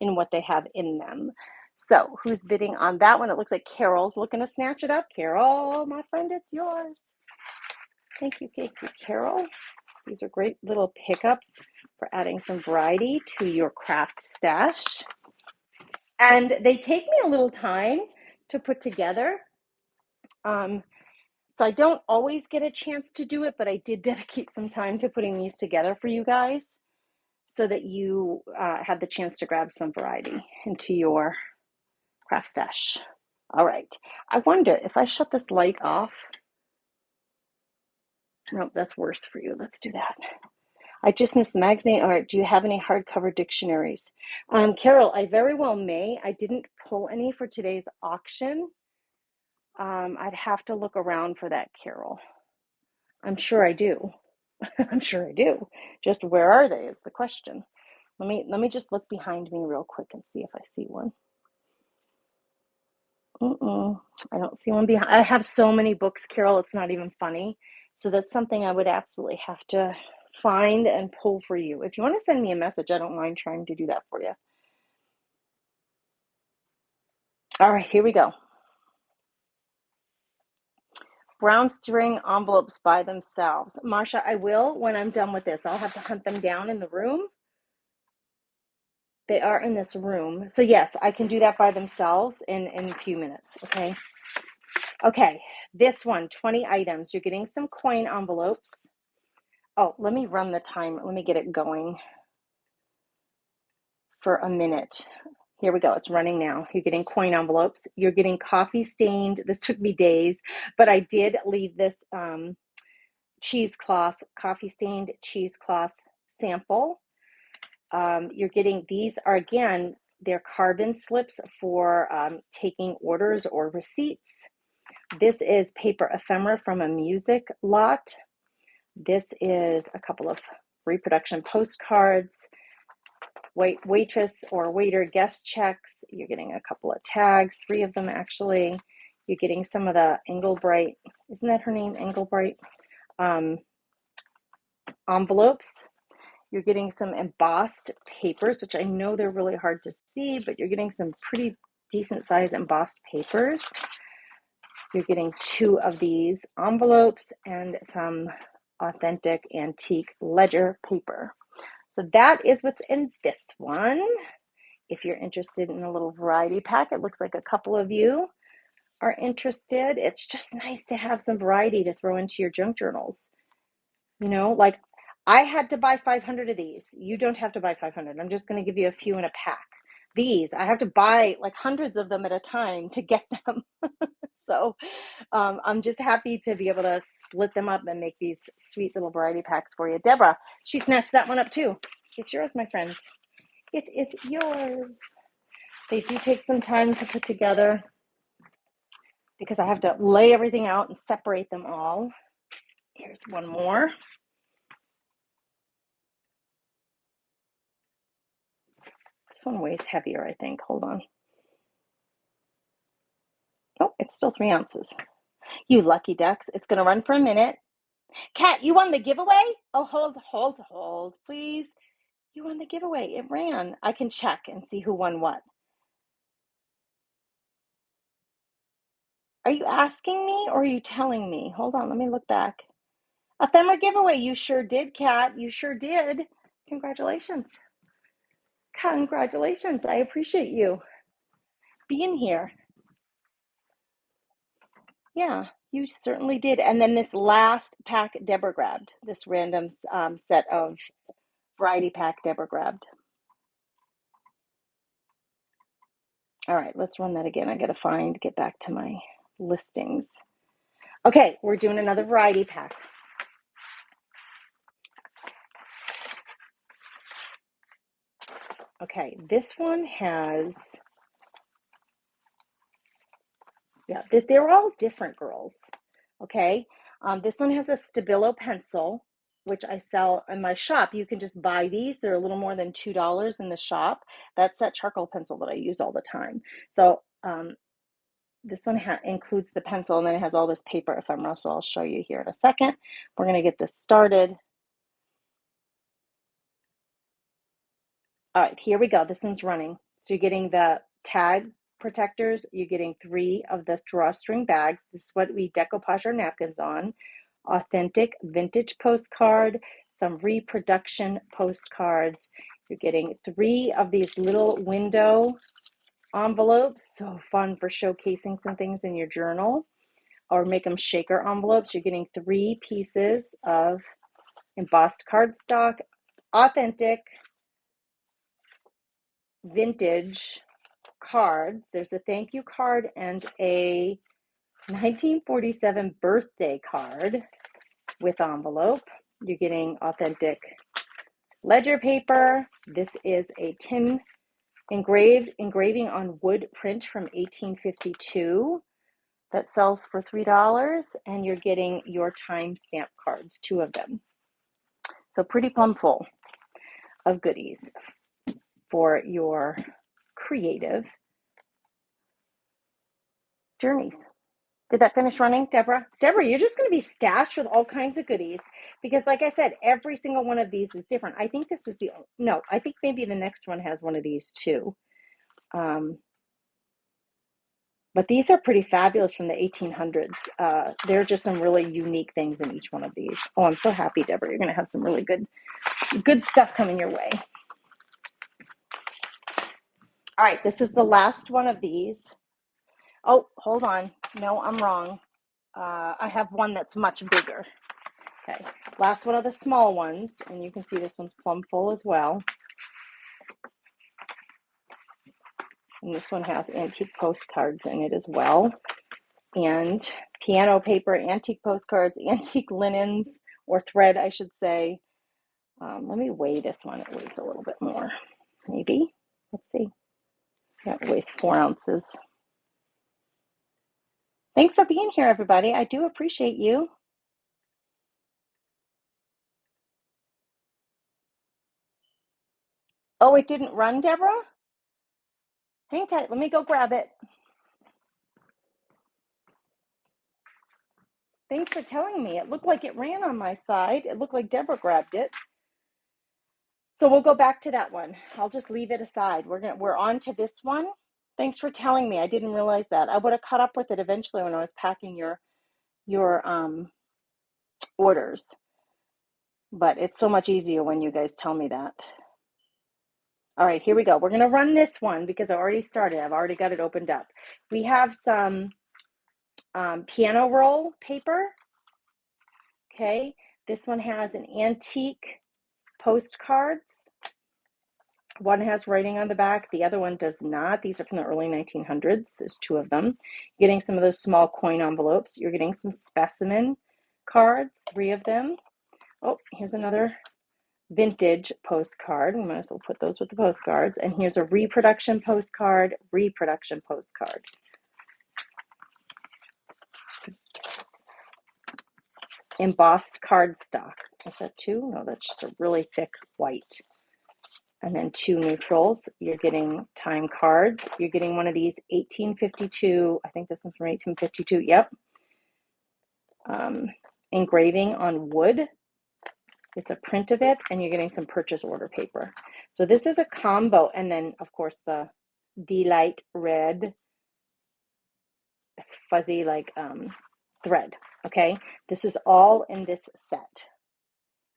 in what they have in them. So who's bidding on that one? It looks like Carol's looking to snatch it up. Carol, my friend, it's yours. Thank you, Carol. These are great little pickups for adding some variety to your craft stash. And they take me a little time to put together. So I don't always get a chance to do it, but I did dedicate some time to putting these together for you guys so that you had the chance to grab some variety into your craft stash. All right. I wonder if I shut this light off. No, that's worse for you. Let's do that. I just missed the magazine. All right, do you have any hardcover dictionaries? Carol, I very well may. I didn't pull any for today's auction. I'd have to look around for that, Carol. I'm sure I do. I'm sure I do. Just where are they is the question. Let me just look behind me real quick and see if I see one. I don't see one behind. I have so many books, Carol, it's not even funny. So that's something I would absolutely have to find and pull for you. If you want to send me a message, I don't mind trying to do that for you. All right, here we go. Brown string envelopes by themselves. Marsha, I will when I'm done with this. I'll have to hunt them down in the room. They are in this room. So yes, I can do that by themselves in a few minutes, okay? Okay, this one, 20 items. You're getting some coin envelopes. Oh, let me run the timer. Let me get it going for a minute. Here we go. It's running now. You're getting coin envelopes. You're getting coffee stained. This took me days, but I did leave this cheesecloth, coffee stained cheesecloth sample. You're getting, these are again, they're carbon slips for taking orders or receipts. This is paper ephemera from a music lot. This is a couple of reproduction postcards, waitress or waiter guest checks. You're getting a couple of tags, 3 of them actually. You're getting some of the Engelbright, isn't that her name, Engelbright, envelopes. You're getting some embossed papers, which I know they're really hard to see, but you're getting some pretty decent size embossed papers. You're getting 2 of these envelopes and some authentic antique ledger paper. So that is what's in this one. If you're interested in a little variety pack, it looks like a couple of you are interested. It's just nice to have some variety to throw into your junk journals. You know, like I had to buy 500 of these. You don't have to buy 500. I'm just going to give you a few in a pack. These, I have to buy like hundreds of them at a time to get them. So I'm just happy to be able to split them up and make these sweet little variety packs for you. Deborah, she snatched that one up too. It's yours, my friend. It is yours. They do take some time to put together because I have to lay everything out and separate them all. Here's one more. This one weighs heavier, I think. Hold on. Oh, it's still 3 ounces. You lucky ducks. It's going to run for a minute. Kat, you won the giveaway? Oh, hold, please. You won the giveaway. It ran. I can check and see who won what. Are you asking me or are you telling me? Hold on, let me look back. Ephemera giveaway. You sure did, Kat. You sure did. Congratulations. Congratulations. I appreciate you being here. Yeah, you certainly did. And then this last pack Deborah grabbed, this random set of variety pack Deborah grabbed. All right, let's run that again. I got to get back to my listings. Okay, we're doing another variety pack. Okay, this one has, yeah, they're all different, girls. Okay, this one has a Stabilo pencil, which I sell in my shop. You can just buy these. They're a little more than $2 in the shop. That's that charcoal pencil that I use all the time. So this one includes the pencil, and then it has all this paper ephemera, so I'll show you here in a second. We're going to get this started. All right, here we go. This one's running. So you're getting the tag protectors. You're getting 3 of the drawstring bags. This is what we decoupage our napkins on. Authentic vintage postcard, some reproduction postcards. You're getting 3 of these little window envelopes. So fun for showcasing some things in your journal, or make them shaker envelopes. You're getting 3 pieces of embossed cardstock, authentic vintage cards. There's a thank you card and a 1947 birthday card with envelope. You're getting authentic ledger paper. This is a tin engraving on wood print from 1852 that sells for $3, and you're getting your time stamp cards, 2 of them. So pretty plumb full of goodies for your creative journeys. Did that finish running, Deborah? Deborah, you're just going to be stashed with all kinds of goodies because, like I said, every single one of these is different. I think this is no, I think maybe the next one has one of these too. But these are pretty fabulous from the 1800s. There are just some really unique things in each one of these. Oh, I'm so happy, Deborah. You're going to have some really good stuff coming your way. All right, this is the last one of these. Oh, hold on. No, I'm wrong. I have one that's much bigger. Okay, last one of the small ones, and you can see this one's plumb full as well. And this one has antique postcards in it as well, and piano paper, antique postcards, antique linens, or thread, I should say. Let me weigh this one. It weighs a little bit more, maybe. Let's see. Yeah, it weighs 4 ounces. Thanks for being here, everybody. I do appreciate you. Oh, it didn't run, Deborah? Hang tight. Let me go grab it. Thanks for telling me. It looked like it ran on my side. It looked like Deborah grabbed it. So we'll go back to that one. I'll just leave it aside. We're on to this one. Thanks for telling me. I didn't realize that. I would have caught up with it eventually when I was packing your orders. But it's so much easier when you guys tell me that. All right, here we go. We're going to run this one because I already started. I've already got it opened up. We have some piano roll paper. Okay, this one has an antique postcards. One has writing on the back, the other one does not. These are from the early 1900s. There's 2 of them. Getting some of those small coin envelopes. You're getting some specimen cards, 3 of them. Oh, here's another vintage postcard. We might as well put those with the postcards. And here's a reproduction postcard, Embossed cardstock. Is that 2? No, that's just a really thick white. And then 2 neutrals. You're getting time cards. You're getting one of these 1852. I think this one's from 1852. Yep. Engraving on wood. It's a print of it, and you're getting some purchase order paper. So this is a combo. And then, of course, the D-Light red. It's fuzzy like thread. Okay. This is all in this set.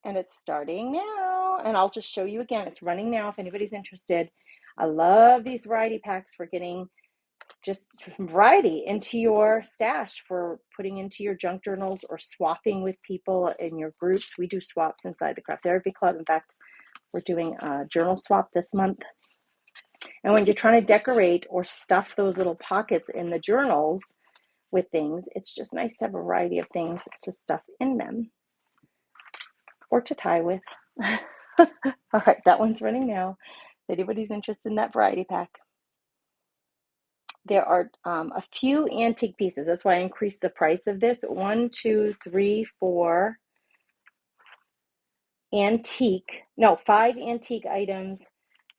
And it's starting now, and I'll just show you again. It's running now if anybody's interested. I love these variety packs for getting just variety into your stash, for putting into your junk journals or swapping with people in your groups. We do swaps inside the Craft Therapy Club. In fact, we're doing a journal swap this month. And when you're trying to decorate or stuff those little pockets in the journals with things, it's just nice to have a variety of things to stuff in them. Or to tie with. All right, that one's running now. If anybody's interested in that variety pack. There are a few antique pieces. That's why I increased the price of this. 1, 2, 3, 4 5 antique items,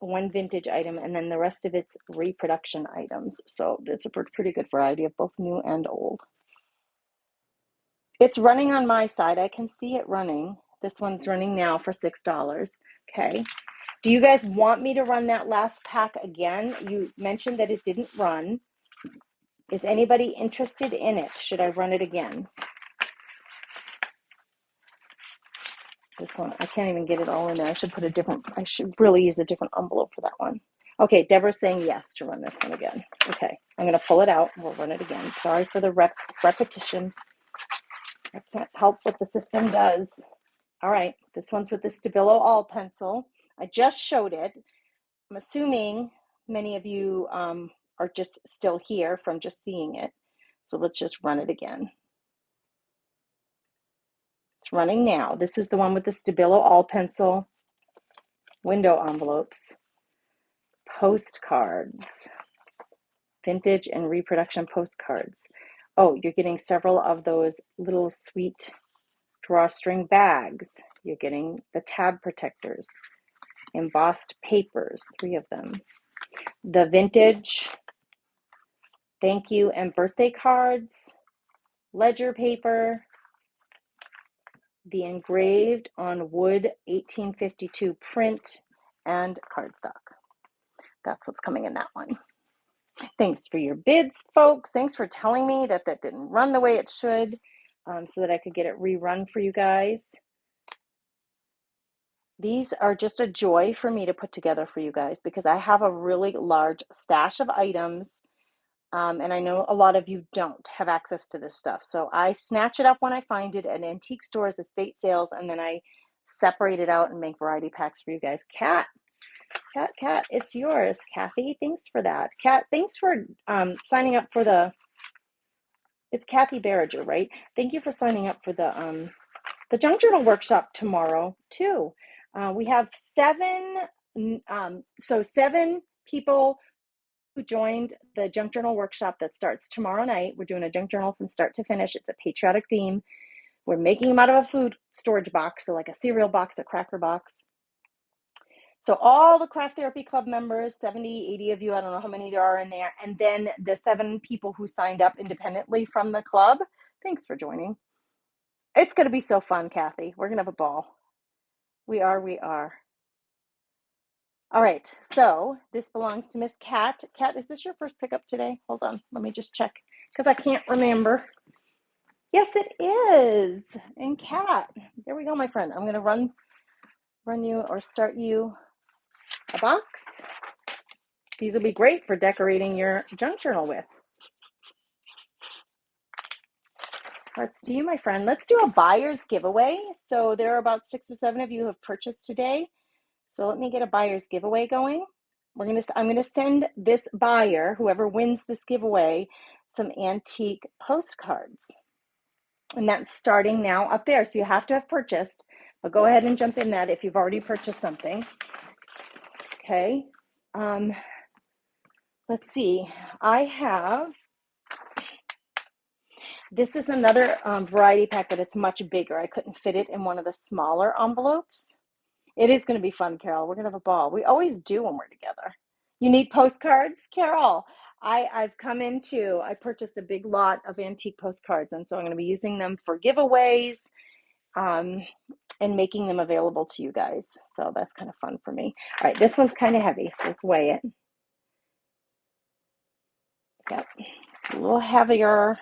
1 vintage item, and then the rest of it's reproduction items. So it's a pretty good variety of both new and old. It's running on my side. I can see it running. This one's running now for $6. Okay. Do you guys want me to run that last pack again? You mentioned that it didn't run. Is anybody interested in it? Should I run it again? This one, I can't even get it all in there. I should really use a different envelope for that one. Okay, Deborah's saying yes to run this one again. Okay, I'm going to pull it out. We'll run it again. Sorry for the repetition. I can't help what the system does. All right, this one's with the Stabilo All pencil. I just showed it. I'm assuming many of you are just still here from just seeing it. So let's just run it again. It's running now. This is the one with the Stabilo All pencil. window envelopes, postcards, vintage and reproduction postcards. Oh, you're getting several of those little sweet drawstring bags. You're getting the tab protectors, embossed papers, 3 of them. The vintage thank you and birthday cards, ledger paper, the engraved on wood 1852 print, and cardstock. That's what's coming in that one. Thanks for your bids, folks. Thanks for telling me that that didn't run the way it should, so that I could get it rerun for you guys. These are just a joy for me to put together for you guys because I have a really large stash of items, and I know a lot of you don't have access to this stuff. So I snatch it up when I find it at antique stores, estate sales, and then I separate it out and make variety packs for you guys. Kat, it's yours. Kathy, thanks for that. Kat, thanks for signing up for it's Kathy Barriger, right? Thank you for signing up for the Junk Journal workshop tomorrow too. We have 7 people who joined the Junk Journal workshop that starts tomorrow night. We're doing a junk journal from start to finish. It's a patriotic theme. We're making them out of a food storage box, so like a cereal box, a cracker box. So all the Craft Therapy Club members, 70, 80 of you, I don't know how many there are in there, and then the 7 people who signed up independently from the club. Thanks for joining. It's going to be so fun, Kathy. We're going to have a ball. We are. All right, so this belongs to Miss Kat. Kat, is this your first pickup today? Hold on, let me just check because I can't remember. Yes, it is. And Kat, there we go, my friend. I'm going to run you or start you a box. These will be great for decorating your junk journal with. Hearts to you, my friend. Let's do a buyer's giveaway. So there are about 6 or 7 of you who have purchased today. So let me get a buyer's giveaway going. I'm gonna send this buyer, whoever wins this giveaway, some antique postcards. And that's starting now up there. So you have to have purchased, but go ahead and jump in that if you've already purchased something. Okay. Let's see. This is another variety pack, but it's much bigger. I couldn't fit it in one of the smaller envelopes. It is going to be fun, Carol. We're going to have a ball. We always do when we're together. You need postcards, Carol? I purchased a big lot of antique postcards, and so I'm going to be using them for giveaways and making them available to you guys. So that's kind of fun for me. All right, this one's kind of heavy, so let's weigh it. Yep, it's a little heavier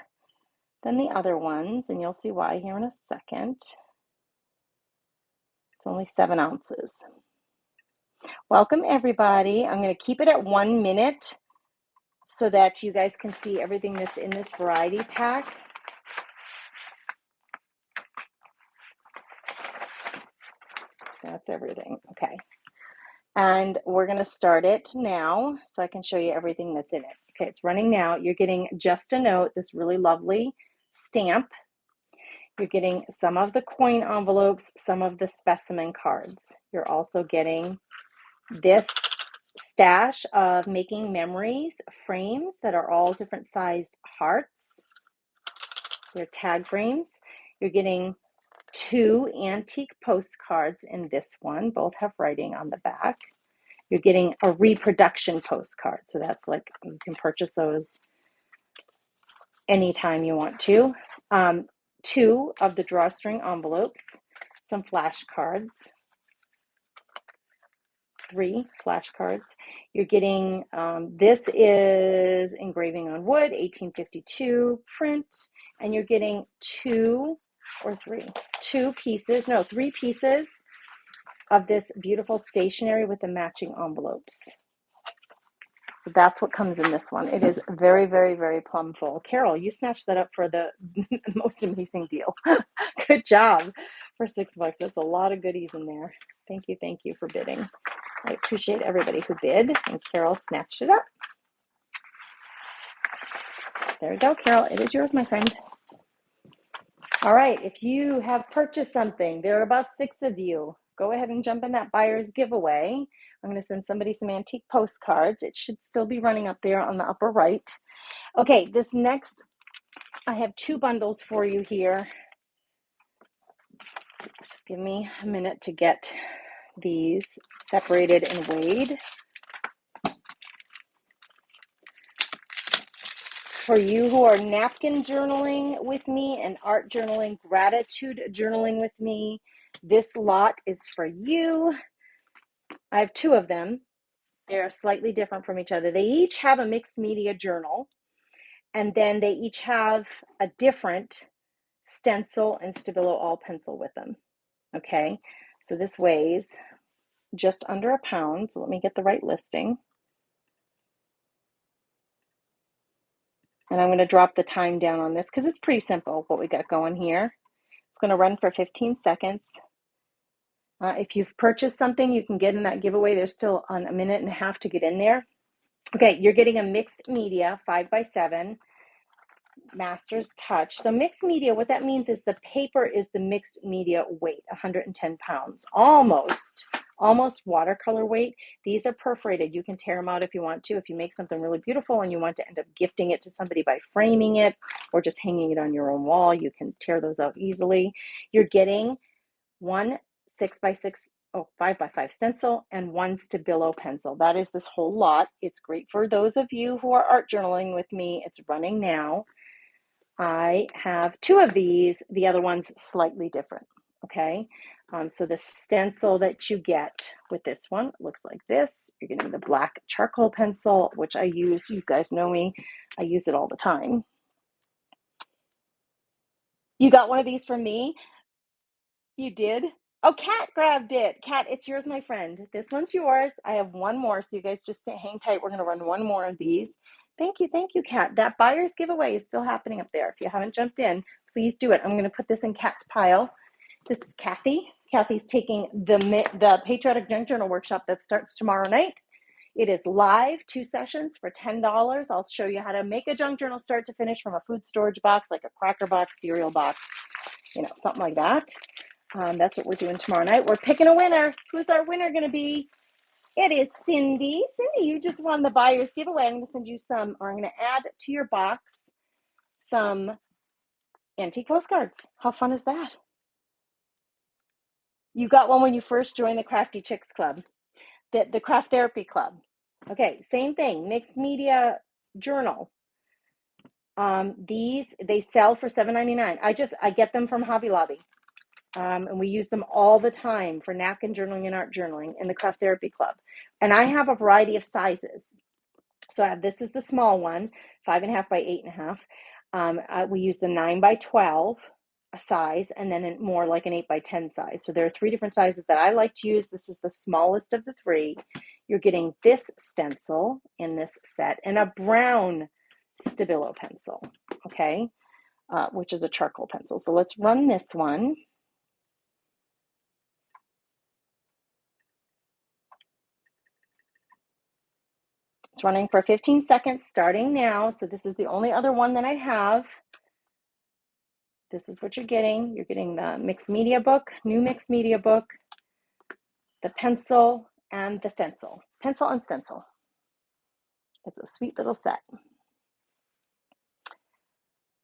than the other ones, and you'll see why here in a second. It's only 7 ounces. Welcome, everybody. I'm going to keep it at 1 minute so that you guys can see everything that's in this variety pack. That's everything. Okay. And we're going to start it now so I can show you everything that's in it. Okay, it's running now. You're getting Just a Note, this really lovely stamp. You're getting some of the coin envelopes, some of the specimen cards. You're also getting this stash of Making Memories frames that are all different sized hearts. They're tag frames. You're getting 2 antique postcards in this one. Both have writing on the back. You're getting a reproduction postcard. So that's like you can purchase those anytime you want to. 2 of the drawstring envelopes, some flashcards, 3 flashcards. You're getting, this is engraving on wood, 1852 print, and you're getting 3 pieces of this beautiful stationery with the matching envelopes. So that's what comes in this one. It is very, very, very plum full. Carol, you snatched that up for the most amazing deal. Good job for $6. That's a lot of goodies in there. Thank you for bidding. I appreciate everybody who bid, and Carol snatched it up. There you go, Carol. It is yours, my friend. All right, if you have purchased something, there are about 6 of you. go ahead and jump in that buyer's giveaway. I'm going to send somebody some antique postcards. It should still be running up there on the upper right. Okay, this next, I have 2 bundles for you here. Just give me a minute to get these separated and weighed. For you who are napkin journaling with me and art journaling, gratitude journaling with me, this lot is for you. I have 2 of them. They're slightly different from each other. They each have a mixed media journal, and then they each have a different stencil and Stabilo all pencil with them. Okay, so this weighs just under a pound. So let me get the right listing. And I'm going to drop the time down on this because it's pretty simple what we got going here. It's going to run for 15 seconds. If you've purchased something, you can get in that giveaway. There's still a minute and a half to get in there. Okay, you're getting a mixed media 5x7 Master's Touch. So mixed media, what that means is the paper is the mixed media weight, 110 pounds, almost watercolor weight. These are perforated. You can tear them out if you want to. If you make something really beautiful and you want to end up gifting it to somebody by framing it or just hanging it on your own wall, you can tear those out easily. You're getting 1 5x5 stencil and 1 Stabilo pencil. That is this whole lot. It's great for those of you who are art journaling with me. It's running now. I have 2 of these, the other one's slightly different, okay? So the stencil that you get with this one looks like this. You're getting the black charcoal pencil, which I use. You guys know me. I use it all the time. You got one of these from me? You did? Oh, Kat grabbed it. Kat, it's yours, my friend. This one's yours. I have 1 more, so you guys just hang tight. We're going to run 1 more of these. Thank you, Kat. That buyer's giveaway is still happening up there. If you haven't jumped in, please do it. I'm going to put this in Kat's pile. This is Kathy. Kathy's taking the Patriotic Junk Journal workshop that starts tomorrow night. It is live, 2 sessions for $10. I'll show you how to make a junk journal start to finish from a food storage box, like a cracker box, cereal box, something like that. That's what we're doing tomorrow night. We're picking a winner. Who's our winner going to be? It is Cindy. Cindy, you just won the buyer's giveaway. I'm going to send you I'm going to add to your box some antique postcards. How fun is that? You got one when you first joined the Crafty Chicks Club, the Craft Therapy Club. Okay, same thing, mixed media journal. These, they sell for $7.99. I get them from Hobby Lobby. And we use them all the time for napkin journaling and art journaling in the Craft Therapy Club. And I have a variety of sizes. So this is the small one, 5.5 by 8.5. We use the 9 by 12 size, and then more like an 8 by 10 size. So there are 3 different sizes that I like to use. This is the smallest of the 3. You're getting this stencil in this set and a brown Stabilo pencil, okay, which is a charcoal pencil. So let's run this one. It's running for 15 seconds starting now. So this is the only other one that I have. This is what you're getting. You're getting the mixed media book, new mixed media book, the pencil, and the stencil. Pencil and stencil. It's a sweet little set.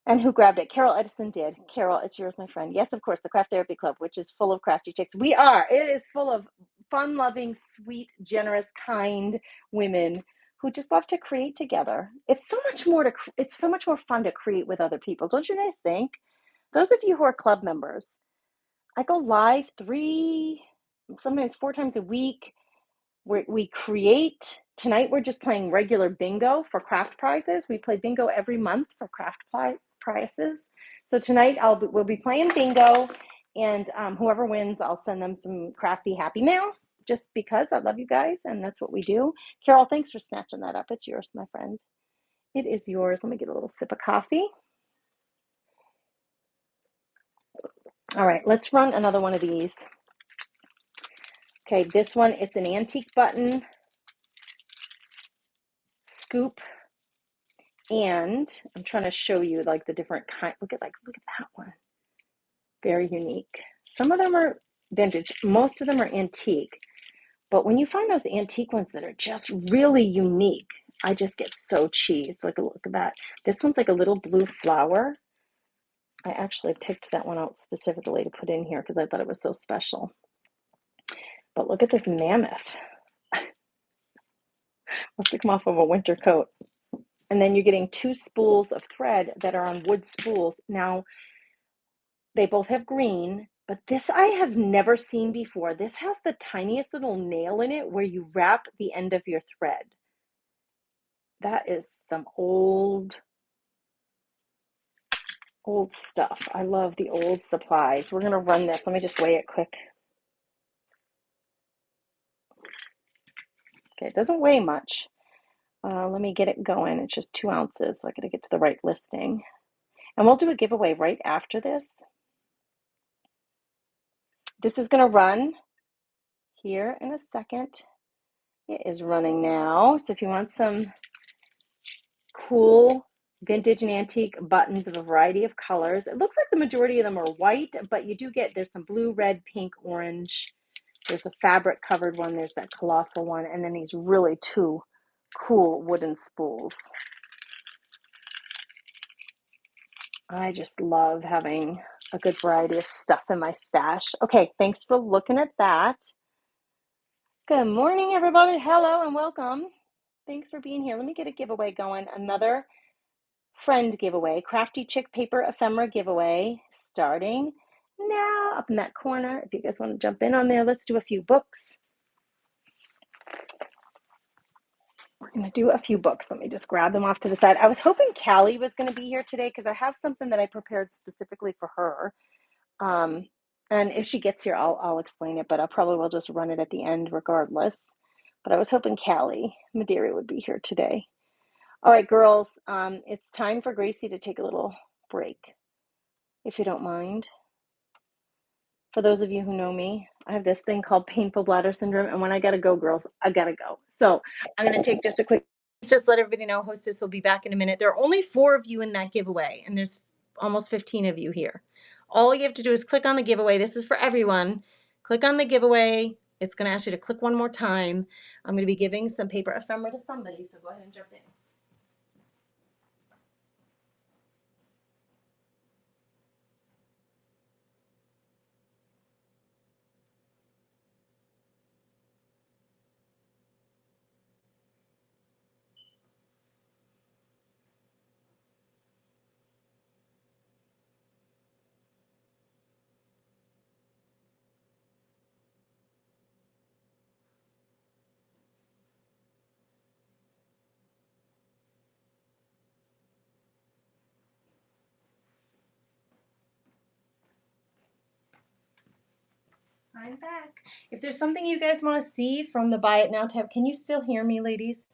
And who grabbed it? Carol Edison did. Carol, it's yours, my friend. Yes, of course, the Craft Therapy Club, which is full of crafty chicks. We are. It is full of fun-loving, sweet, generous, kind women who just love to create together. It's so much more fun to create with other people. Don't you guys think? Those of you who are club members, I go live 3, sometimes 4 times a week. We create. Tonight we're just playing regular bingo for craft prizes. We play bingo every month for craft prizes. So tonight we'll be playing bingo, and whoever wins, I'll send them some crafty happy mail, just because I love you guys, and that's what we do. Carol, thanks for snatching that up. It's yours, my friend. It is yours. Let me get a little sip of coffee. All right, let's run another one of these. Okay, this one, it's an antique button scoop, and I'm trying to show you like the different kind. Look at that one. Very unique. Some of them are vintage. Most of them are antique. But when you find those antique ones that are just really unique, I just get so cheesed. Like, look at that. This one's like a little blue flower. I actually picked that one out specifically to put in here because I thought it was so special. But look at this mammoth. Must have come off of a winter coat. And then you're getting 2 spools of thread that are on wood spools. Now, they both have green, but this I have never seen before. This has the tiniest little nail in it where you wrap the end of your thread. That is some old stuff. I love the old supplies. We're going to run this. Let me just weigh it quick. Okay, it doesn't weigh much. Let me get it going. It's just 2 ounces, so I got to get to the right listing. And we'll do a giveaway right after this. This is going to run here in a second. It is running now. So if you want some cool vintage and antique buttons of a variety of colors, it looks like the majority of them are white, but you do get, there's some blue, red, pink, orange. There's a fabric covered one. There's that colossal one. And then these really 2 cool wooden spools. I just love having a good variety of stuff in my stash. Okay, thanks for looking at that. Good morning, everybody. Hello and welcome. Thanks for being here. Let me get a giveaway going. Another friend giveaway, Crafty Chick Paper Ephemera giveaway, starting now up in that corner. If you guys want to jump in on there, let's do a few books. We're going to do a few books. Let me just grab them off to the side. I was hoping Callie was going to be here today because I have something that I prepared specifically for her. And if she gets here, I'll explain it, but I probably will just run it at the end regardless. But I was hoping Callie Madeira would be here today. All right, girls, it's time for Gracie to take a little break, if you don't mind. For those of you who know me, I have this thing called painful bladder syndrome, and when I gotta go, girls, I gotta go. So I'm gonna take just a quick, just let everybody know Hostess will be back in a minute. There are only 4 of you in that giveaway, and there's almost 15 of you here. All you have to do is click on the giveaway. This is for everyone. Click on the giveaway. It's gonna ask you to click one more time. I'm gonna be giving some paper ephemera to somebody, so go ahead and jump in. I'm back. If there's something you guys want to see from the Buy It Now tab, can you still hear me, ladies?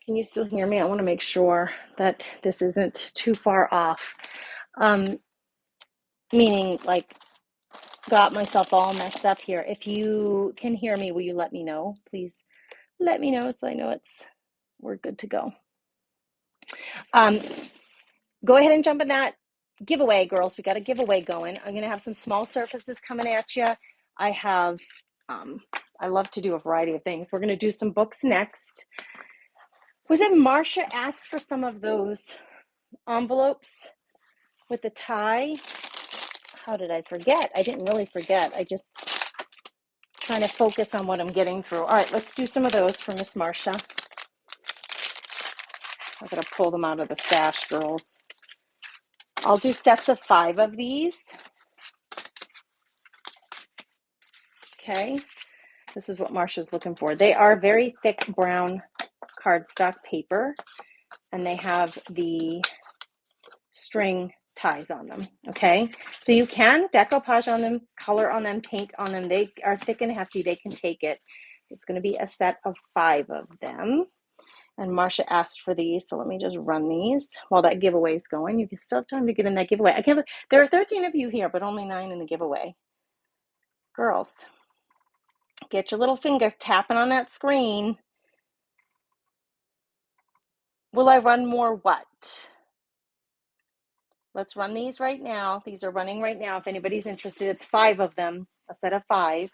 Can you still hear me? I want to make sure that this isn't too far off. Meaning, like, got myself all messed up here. If you can hear me, will you let me know? Please let me know so I know we're good to go. Go ahead and jump in that giveaway, girls. We got a giveaway going. I'm going to have some small surfaces coming at you. I love to do a variety of things. We're going to do some books next. Was it Marcia asked for some of those envelopes with the tie? How did I forget? I didn't really forget. I just trying to focus on what I'm getting through. All right, let's do some of those for Miss Marcia. I'm going to pull them out of the stash, girls. I'll do sets of 5 of these. Okay, this is what Marcia's looking for. They are very thick brown cardstock paper, and they have the string ties on them. Okay, so you can decoupage on them, color on them, paint on them. They are thick and hefty. They can take it. It's going to be a set of 5 of them. And Marcia asked for these, so let me just run these while that giveaway is going. You can still have time to get in that giveaway. There are 13 of you here, but only 9 in the giveaway. Girls, get your little finger tapping on that screen. Will I run more what? Let's run these right now. These are running right now. If anybody's interested, it's 5 of them. a set of 5.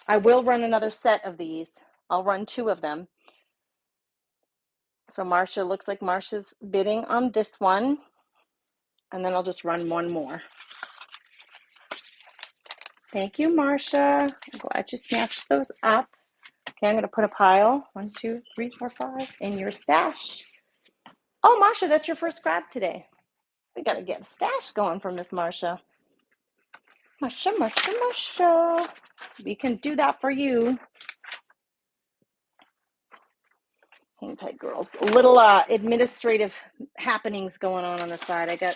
I will run another set of these. I'll run 2 of them. So Marcia, looks like Marcia's bidding on this one. And then I'll just run 1 more. Thank you, Marcia. I'm glad you snatched those up. Okay, I'm going to put a pile, 1, 2, 3, 4, 5, in your stash. Oh, Marcia, that's your first grab today. We got to get a stash going from Miss Marcia. Marcia, Marcia, Marcia. We can do that for you. Hang tight, girls. Little administrative happenings going on the side. I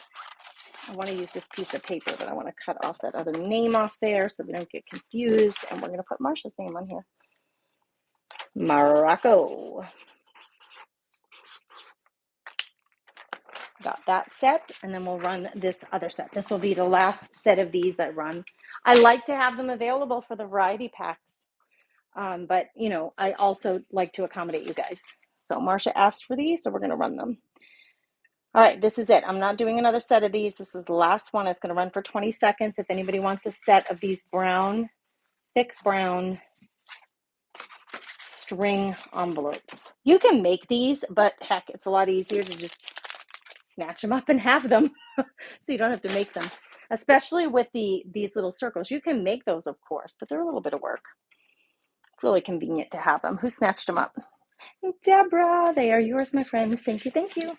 want to use this piece of paper, but I want to cut off that other name off there so we don't get confused. And we're going to put Marcia's name on here. Morocco. Got that set, and then we'll run this other set. This will be the last set of these I run. I like to have them available for the variety packs, but you know, I also like to accommodate you guys. So Marcia asked for these, so we're going to run them. All right, this is it. I'm not doing another set of these. This is the last one. It's going to run for 20 seconds. If anybody wants a set of these brown, thick brown string envelopes, you can make these, but heck, it's a lot easier to just snatch them up and have them so you don't have to make them, especially with these little circles. You can make those, of course, but they're a little bit of work. It's really convenient to have them. Who snatched them up? Deborah, they are yours, my friend. Thank you, thank you.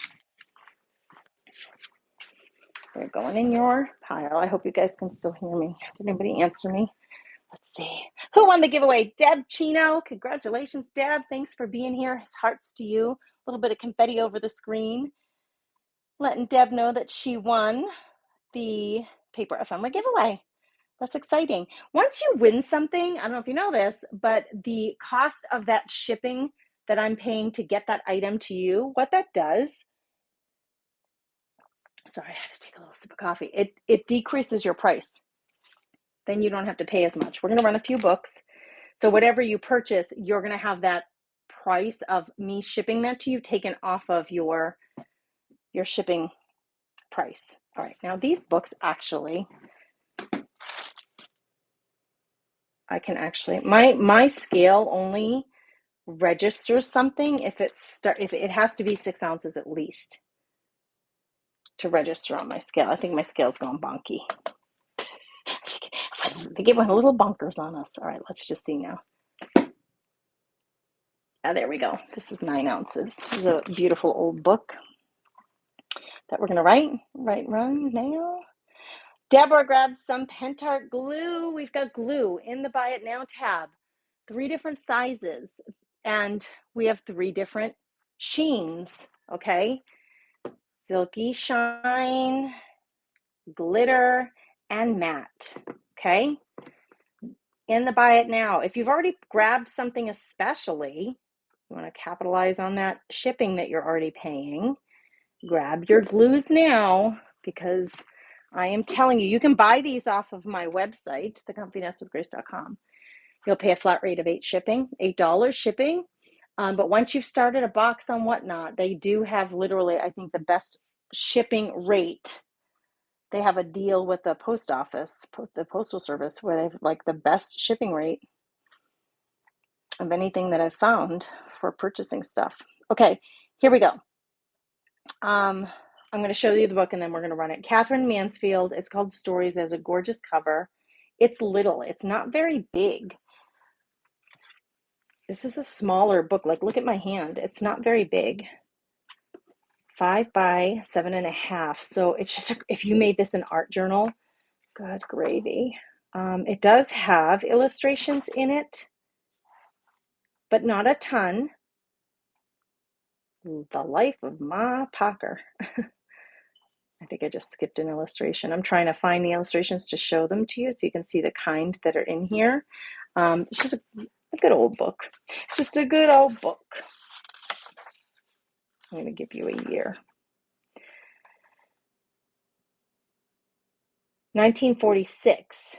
They're going in your pile. I hope you guys can still hear me. Did anybody answer me? Let's see. Who won the giveaway? Deb Chino. Congratulations, Deb. Thanks for being here. His hearts to you. A little bit of confetti over the screen. Letting Deb know that she won the paper ephemera giveaway. That's exciting. Once you win something, I don't know if you know this, but the cost of that shipping that I'm paying to get that item to you, what that does, sorry, I had to take a little sip of coffee. It decreases your price. Then you don't have to pay as much. We're going to run a few books. So whatever you purchase, you're going to have that price of me shipping that to you taken off of your shipping price. All right, now these books actually, I can actually, my scale only registers something if it has to be 6 ounces at least to register on my scale. I think my scale's gone bonky. They gave one a little bonkers on us. All right, let's just see now. There we go. This is 9 ounces. This is a beautiful old book that we're gonna run now. Deborah grabbed some Pentart glue. We've got glue in the Buy It Now tab. 3 different sizes, and we have 3 different sheens, okay? Silky shine, glitter, and matte, okay? In the Buy It Now. If you've already grabbed something especially, you want to capitalize on that shipping that you're already paying, grab your glues now, because I am telling you, you can buy these off of my website, thecomfynestwithgrace.com. You'll pay a flat rate of $8 shipping. But once you've started a box on Whatnot, they do have literally, I think, the best shipping rate. They have a deal with the post office, the postal service, where they have like the best shipping rate of anything that I've found for purchasing stuff. Okay, here we go. I'm going to show you the book and then we're going to run it. Catherine Mansfield. It's called Stories. As a gorgeous cover. It's little. It's not very big. This is a smaller book. Like, look at my hand. It's not very big. 5 by 7.5. So it's just, if you made this an art journal, good gravy. It does have illustrations in it, but not a ton. The Life of Ma Packer. I think I just skipped an illustration. I'm trying to find the illustrations to show them to you so you can see the kind that are in here. It's just a good old book. It's just a good old book. I'm going to give you a year. 1946.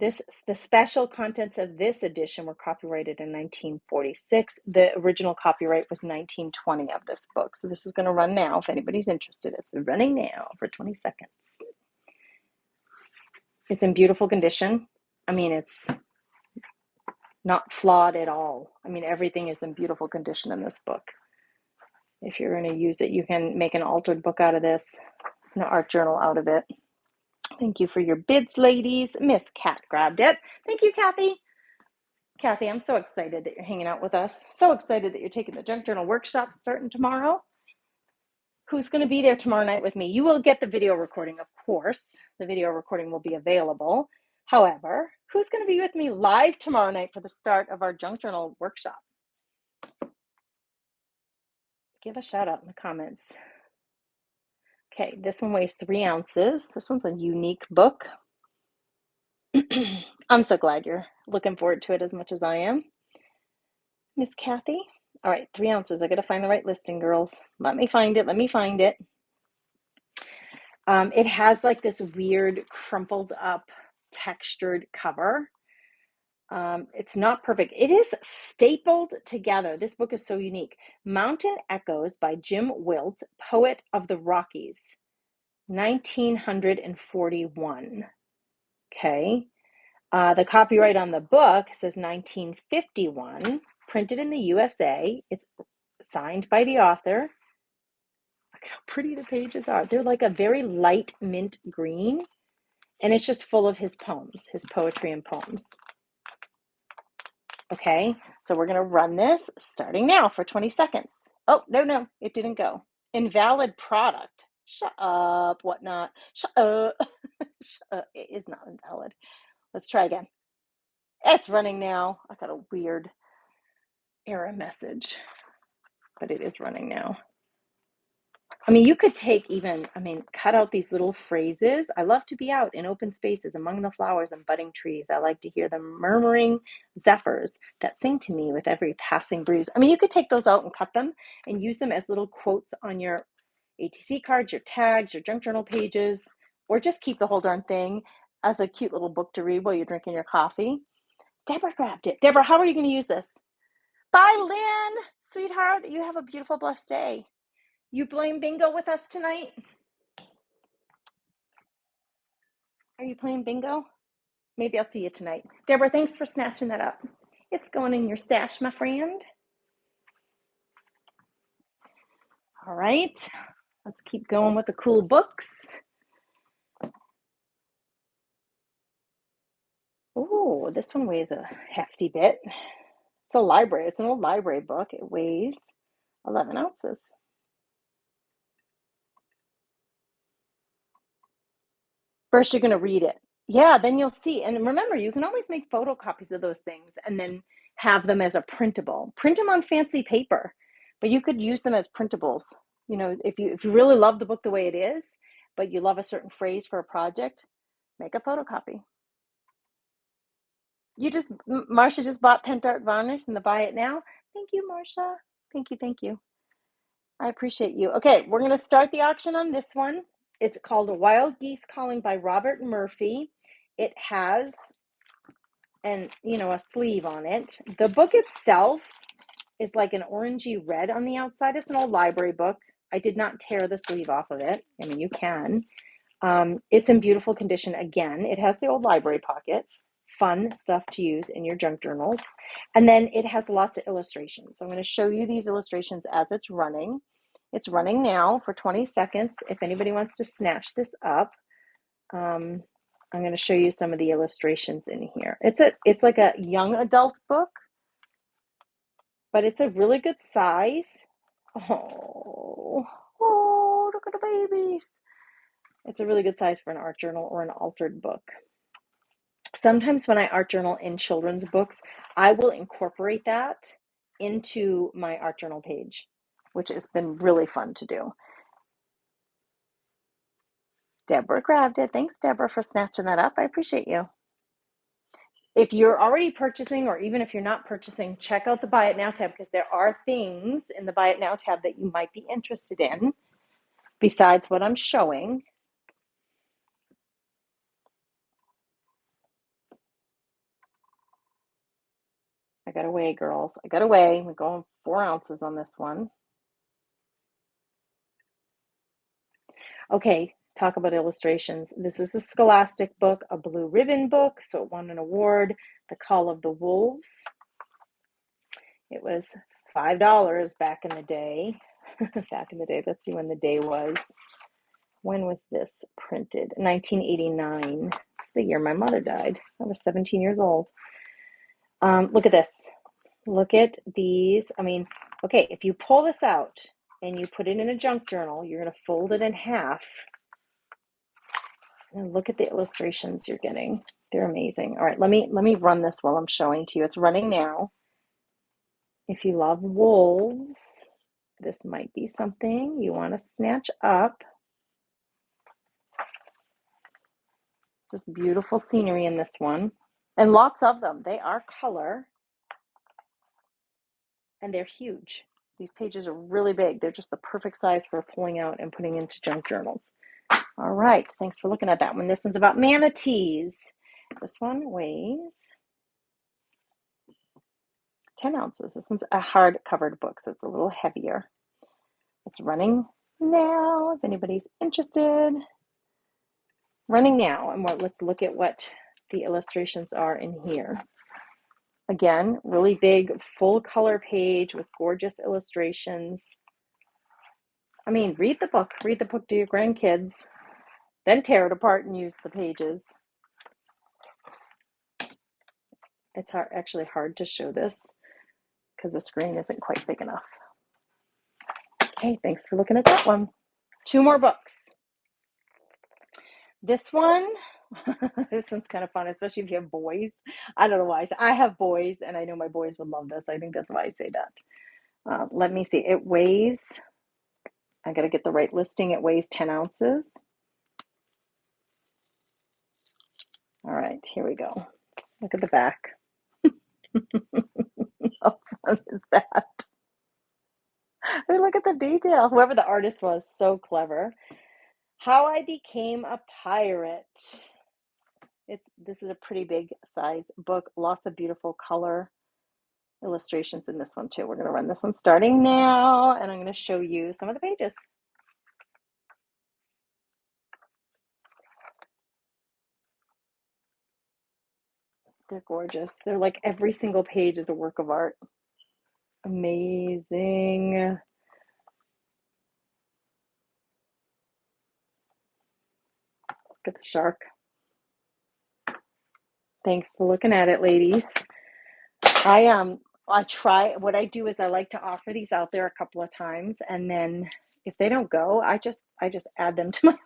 The special contents of this edition were copyrighted in 1946. The original copyright was 1920 of this book. So this is going to run now if anybody's interested. It's running now for 20 seconds. It's in beautiful condition. I mean, it's not flawed at all. I mean, everything is in beautiful condition in this book. If you're going to use it, you can make an altered book out of this, an art journal out of it. Thank you for your bids, ladies. Miss Cat grabbed it. Thank you, Kathy. Kathy, I'm so excited that you're hanging out with us. So excited that you're taking the Junk Journal workshop starting tomorrow. Who's going to be there tomorrow night with me? You will get the video recording, of course. The video recording will be available. However, who's going to be with me live tomorrow night for the start of our Junk Journal workshop? Give a shout out in the comments. Okay, this one weighs 3 ounces. This one's a unique book. I'm so glad you're looking forward to it as much as I am. Miss Kathy? All right, 3 ounces. I got to find the right listing, girls. Let me find it. Let me find it. It has like this weird crumpled up textured cover. It's not perfect. It is stapled together. This book is so unique. Mountain Echoes by Jim Wilt, Poet of the Rockies, 1941. Okay. The copyright on the book says 1951, printed in the USA. It's signed by the author. Look at how pretty the pages are. They're like a very light mint green, and it's just full of his poems, his poetry and poems. Okay, so we're going to run this starting now for 20 seconds. Oh, no, it didn't go. Invalid product. Shut up, whatnot. Shut up. Shut up. It is not invalid. Let's try again. It's running now. I got a weird error message, but it is running now. I mean, you could cut out these little phrases. I love to be out in open spaces among the flowers and budding trees. I like to hear the murmuring zephyrs that sing to me with every passing breeze. I mean, you could take those out and cut them and use them as little quotes on your ATC cards, your tags, your junk journal pages, or just keep the whole darn thing as a cute little book to read while you're drinking your coffee. Deborah grabbed it. Deborah, how are you going to use this? Bye, Lynn. Sweetheart, you have a beautiful, blessed day. You playing bingo with us tonight? Are you playing bingo? Maybe I'll see you tonight. Deborah, thanks for snatching that up. It's going in your stash, my friend. All right, let's keep going with the cool books. Oh, this one weighs a hefty bit. It's an old library book. It weighs 11 ounces. First, you're going to read it. Yeah, then you'll see. And remember, you can always make photocopies of those things and then have them as a printable. Print them on fancy paper, but you could use them as printables. You know, if you really love the book the way it is, but you love a certain phrase for a project, make a photocopy. Marcia just bought Pent Art Varnish and the Buy It Now. Thank you, Marcia. Thank you. I appreciate you. Okay, we're going to start the auction on this one. It's called A Wild Geese Calling by Robert Murphy. It has a sleeve on it. The book itself is like an orangey red on the outside. It's an old library book. I did not tear the sleeve off of it. I mean, you can. It's in beautiful condition again. It has the old library pocket. Fun stuff to use in your junk journals. And then it has lots of illustrations. So I'm going to show you these illustrations as it's running. It's running now for 20 seconds. If anybody wants to snatch this up, I'm going to show you some of the illustrations in here. It's like a young adult book, but it's a really good size. Oh, look at the babies. It's a really good size for an art journal or an altered book. Sometimes when I art journal in children's books, I will incorporate that into my art journal page, which has been really fun to do. Deborah grabbed it. Thanks, Deborah, for snatching that up. I appreciate you. If you're already purchasing, or even if you're not purchasing, check out the Buy It Now tab, because there are things in the Buy It Now tab that you might be interested in besides what I'm showing. I got to weigh, girls. I got to weigh. We're going 4 ounces on this one. Okay, talk about illustrations. This is a Scholastic book, a blue ribbon book, so it won an award, The Call of the Wolves. It was $5 back in the day. Back in the day, let's see when the day was. When was this printed? 1989. It's the year my mother died. I was 17 years old. Look at this. Look at these. I mean, okay, if you pull this out and you put it in a junk journal, you're going to fold it in half. And look at the illustrations you're getting. They're amazing. All right, let me run this while I'm showing to you. It's running now. If you love wolves, this might be something you want to snatch up. Just beautiful scenery in this one. And lots of them. They are color. And they're huge. These pages are really big. They're just the perfect size for pulling out and putting into junk journals. All right, thanks for looking at that one. This one's about manatees. This one weighs 10 ounces. This one's a hard-covered book, so it's a little heavier. It's running now, if anybody's interested. Running now, and let's look at what the illustrations are in here. Again, really big, full color page with gorgeous illustrations. I mean, read the book to your grandkids, then tear it apart and use the pages. It's actually hard to show this because the screen isn't quite big enough. Okay, thanks for looking at that one. 2 more books. This one, this one's kind of fun, especially if you have boys. I don't know why. I have boys, and I know my boys would love this. I think that's why I say that. Let me see. It weighs, I got to get the right listing. It weighs 10 ounces. All right, here we go. Look at the back. How fun is that? I mean, look at the detail. Whoever the artist was, so clever. How I Became a Pirate. This is a pretty big size book. Lots of beautiful color illustrations in this one too. We're going to run this one starting now, and I'm going to show you some of the pages. They're gorgeous. They're like every single page is a work of art. Amazing. Look at the shark. Thanks for looking at it, ladies. I try, what I do is I like to offer these out there a couple of times, and then if they don't go, I just add them to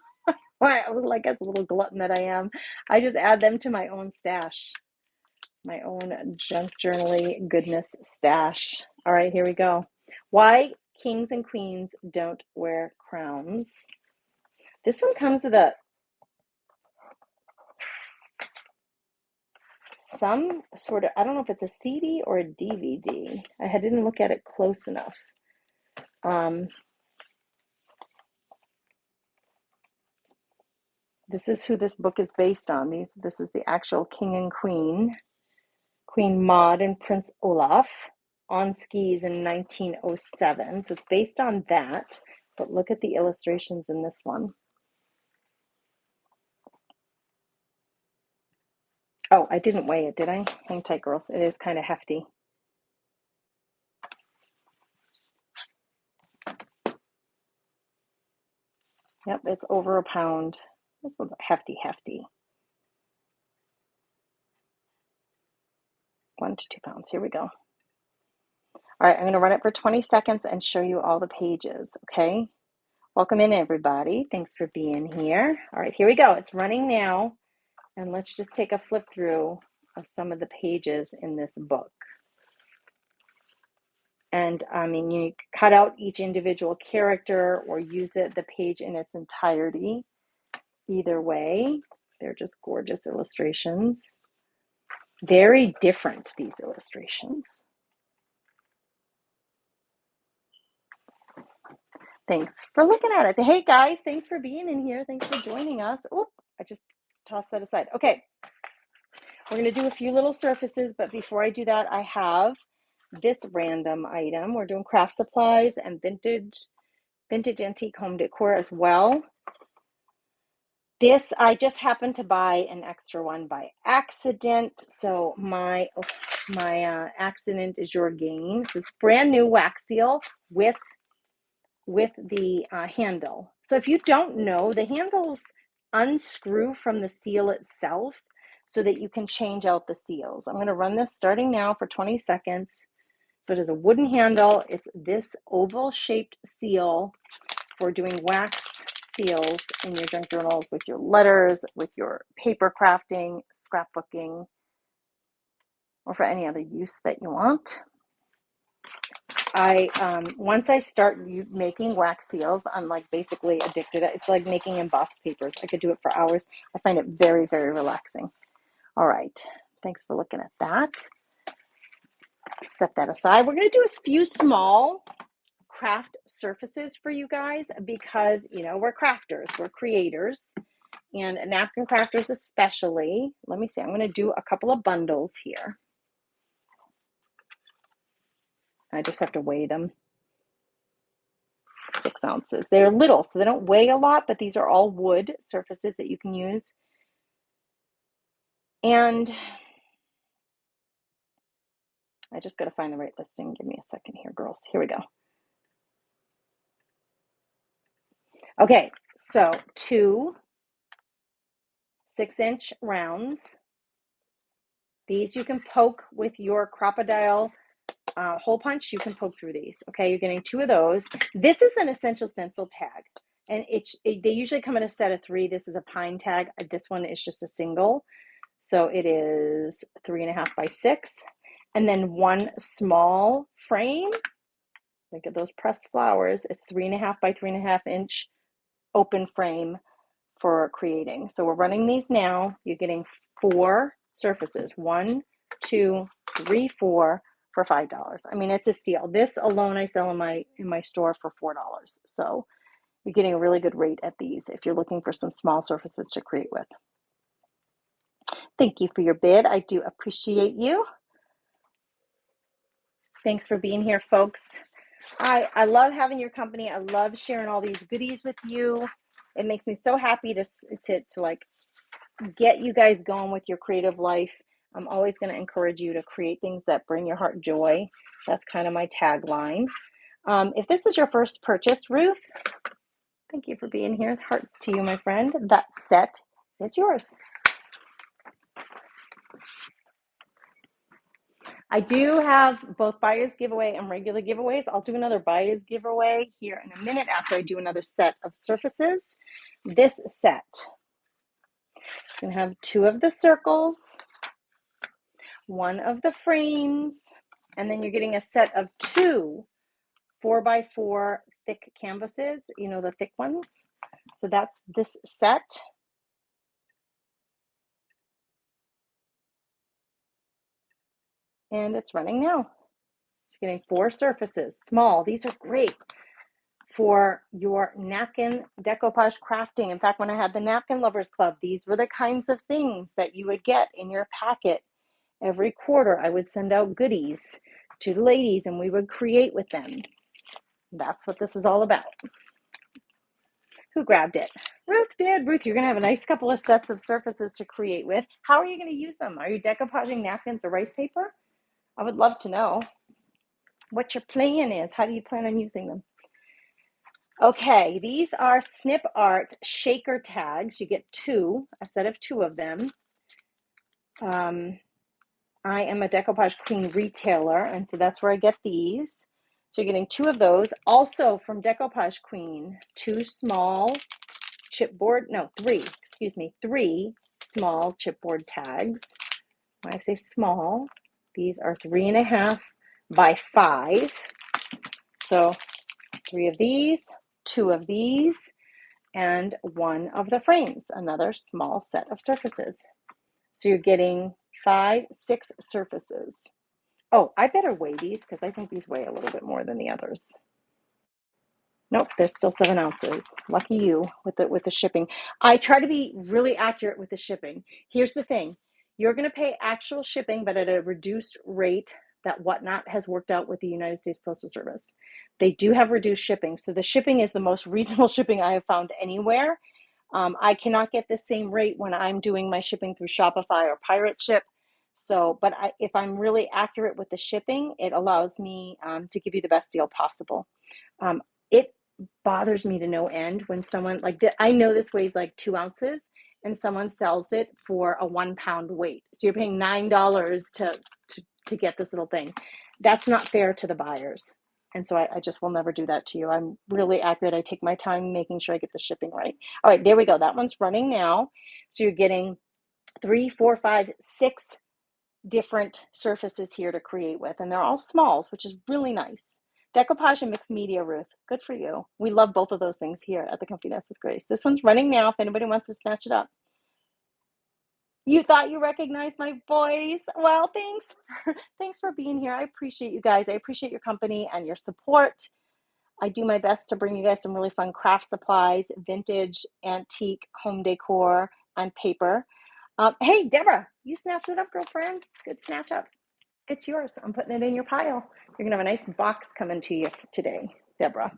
my like as a little glutton that I am, I just add them to my own stash, my own junk journal-y goodness stash. All right, here we go. Why Kings and Queens Don't Wear Crowns. This one comes with some sort of, I don't know if it's a CD or a DVD. I didn't look at it close enough. This is who this book is based on. This is the actual king and queen, Queen Maud and Prince Olaf, on skis in 1907. So it's based on that, but look at the illustrations in this one. Oh, I didn't weigh it, did I? Hang tight, girls. It is kind of hefty. Yep, it's over a pound. This one's hefty. 1 to 2 pounds. Here we go. All right, I'm going to run it for 20 seconds and show you all the pages, okay? Welcome in, everybody. Thanks for being here. All right, here we go. It's running now. And let's just take a flip through of some of the pages in this book. And I mean, you cut out each individual character or use the page in its entirety. Either way, they're just gorgeous illustrations. Very different, these illustrations. Thanks for looking at it. Hey guys, thanks for being in here. Thanks for joining us. Oop, I just tossed that aside. Okay. We're going to do a few little surfaces, but before I do that, I have this random item. We're doing craft supplies and vintage antique home decor as well. This, I just happened to buy an extra one by accident. So my accident is your gain. This is brand new wax seal with the handle. So if you don't know, the handles unscrew from the seal itself so that you can change out the seals. I'm going to run this starting now for 20 seconds. So it is a wooden handle. It's this oval shaped seal for doing wax seals in your junk journals with your letters, with your paper crafting, scrapbooking, or for any other use that you want. Once I start making wax seals, I'm like basically addicted. It's like making embossed papers. I could do it for hours. I find it very, very relaxing. All right. Thanks for looking at that. Set that aside. We're going to do a few small craft surfaces for you guys because, you know, we're crafters, we're creators, and napkin crafters especially. Let me see. I'm going to do a couple of bundles here. I just have to weigh them. 6 ounces. They're little, so they don't weigh a lot, but these are all wood surfaces that you can use. And I just got to find the right listing. Give me a second here, girls. Here we go. Okay, so 2 6-inch rounds. These you can poke with your crocodile hole punch. You can poke through these. Okay, you're getting 2 of those. This is an essential stencil tag, and they usually come in a set of 3. This is a pine tag. This one is just a single, so it is 3.5 by 6, and then 1 small frame. Look at those pressed flowers. It's 3.5 by 3.5 inch open frame for creating. So we're running these now. You're getting 4 surfaces. 1, 2, 3, 4 for $5. I mean, it's a steal. This alone I sell in my store for $4. So you're getting a really good rate at these if you're looking for some small surfaces to create with. Thank you for your bid. I do appreciate you. Thanks for being here, folks. I love having your company. I love sharing all these goodies with you. It makes me so happy to like get you guys going with your creative life. I'm always going to encourage you to create things that bring your heart joy. That's kind of my tagline. If this is your first purchase, Ruth, thank you for being here. Hearts to you, my friend. That set is yours. I do have both buyer's giveaway and regular giveaways. I'll do another buyer's giveaway here in a minute after I do another set of surfaces. This set is going to have 2 of the circles, 1 of the frames, and then you're getting a set of 2 4x4 thick canvases, you know, the thick ones. So that's this set. And it's running now. You're getting 4 surfaces, small. These are great for your napkin decoupage crafting. In fact, when I had the Napkin Lovers Club, these were the kinds of things that you would get in your packet. Every quarter, I would send out goodies to the ladies and we would create with them. That's what this is all about. Who grabbed it? Ruth did. Ruth, you're going to have a nice couple of sets of surfaces to create with. How are you going to use them? Are you decoupaging napkins or rice paper? I would love to know what your plan is. How do you plan on using them? Okay, these are Snip Art shaker tags. You get 2, a set of 2 of them. I am a Decoupage Queen retailer, and so that's where I get these. So you're getting 2 of those. Also from Decoupage Queen, 2 small chipboard, no, 3, excuse me, 3 small chipboard tags. When I say small, these are 3.5 by 5. So 3 of these, 2 of these, and 1 of the frames, another small set of surfaces. So you're getting 5, 6 surfaces. Oh, I better weigh these because I think these weigh a little bit more than the others. Nope, they're still 7 ounces. Lucky you with the shipping. I try to be really accurate with the shipping. Here's the thing. You're going to pay actual shipping, but at a reduced rate that Whatnot has worked out with the United States Postal Service. They do have reduced shipping. So the shipping is the most reasonable shipping I have found anywhere. I cannot get the same rate when I'm doing my shipping through Shopify or Pirate Ship. So, but if I'm really accurate with the shipping, it allows me to give you the best deal possible. It bothers me to no end when someone like, I know this weighs like 2 ounces and someone sells it for a 1 pound weight. So you're paying $9 to get this little thing. That's not fair to the buyers. And so I just will never do that to you. I'm really accurate. I take my time making sure I get the shipping right. All right, there we go. That one's running now. So you're getting 3, 4, 5, 6 different surfaces here to create with. And they're all smalls, which is really nice. Decoupage and mixed media, Ruth. Good for you. We love both of those things here at the Comfy Nest with Grace. This one's running now if anybody wants to snatch it up. You thought you recognized my voice? Well, thanks for being here. I appreciate you guys. I appreciate your company and your support. I do my best to bring you guys some really fun craft supplies, vintage, antique, home decor, and paper. Hey, Deborah, you snatched it up, girlfriend. Good snatch up. It's yours. I'm putting it in your pile. You're going to have a nice box coming to you today, Deborah.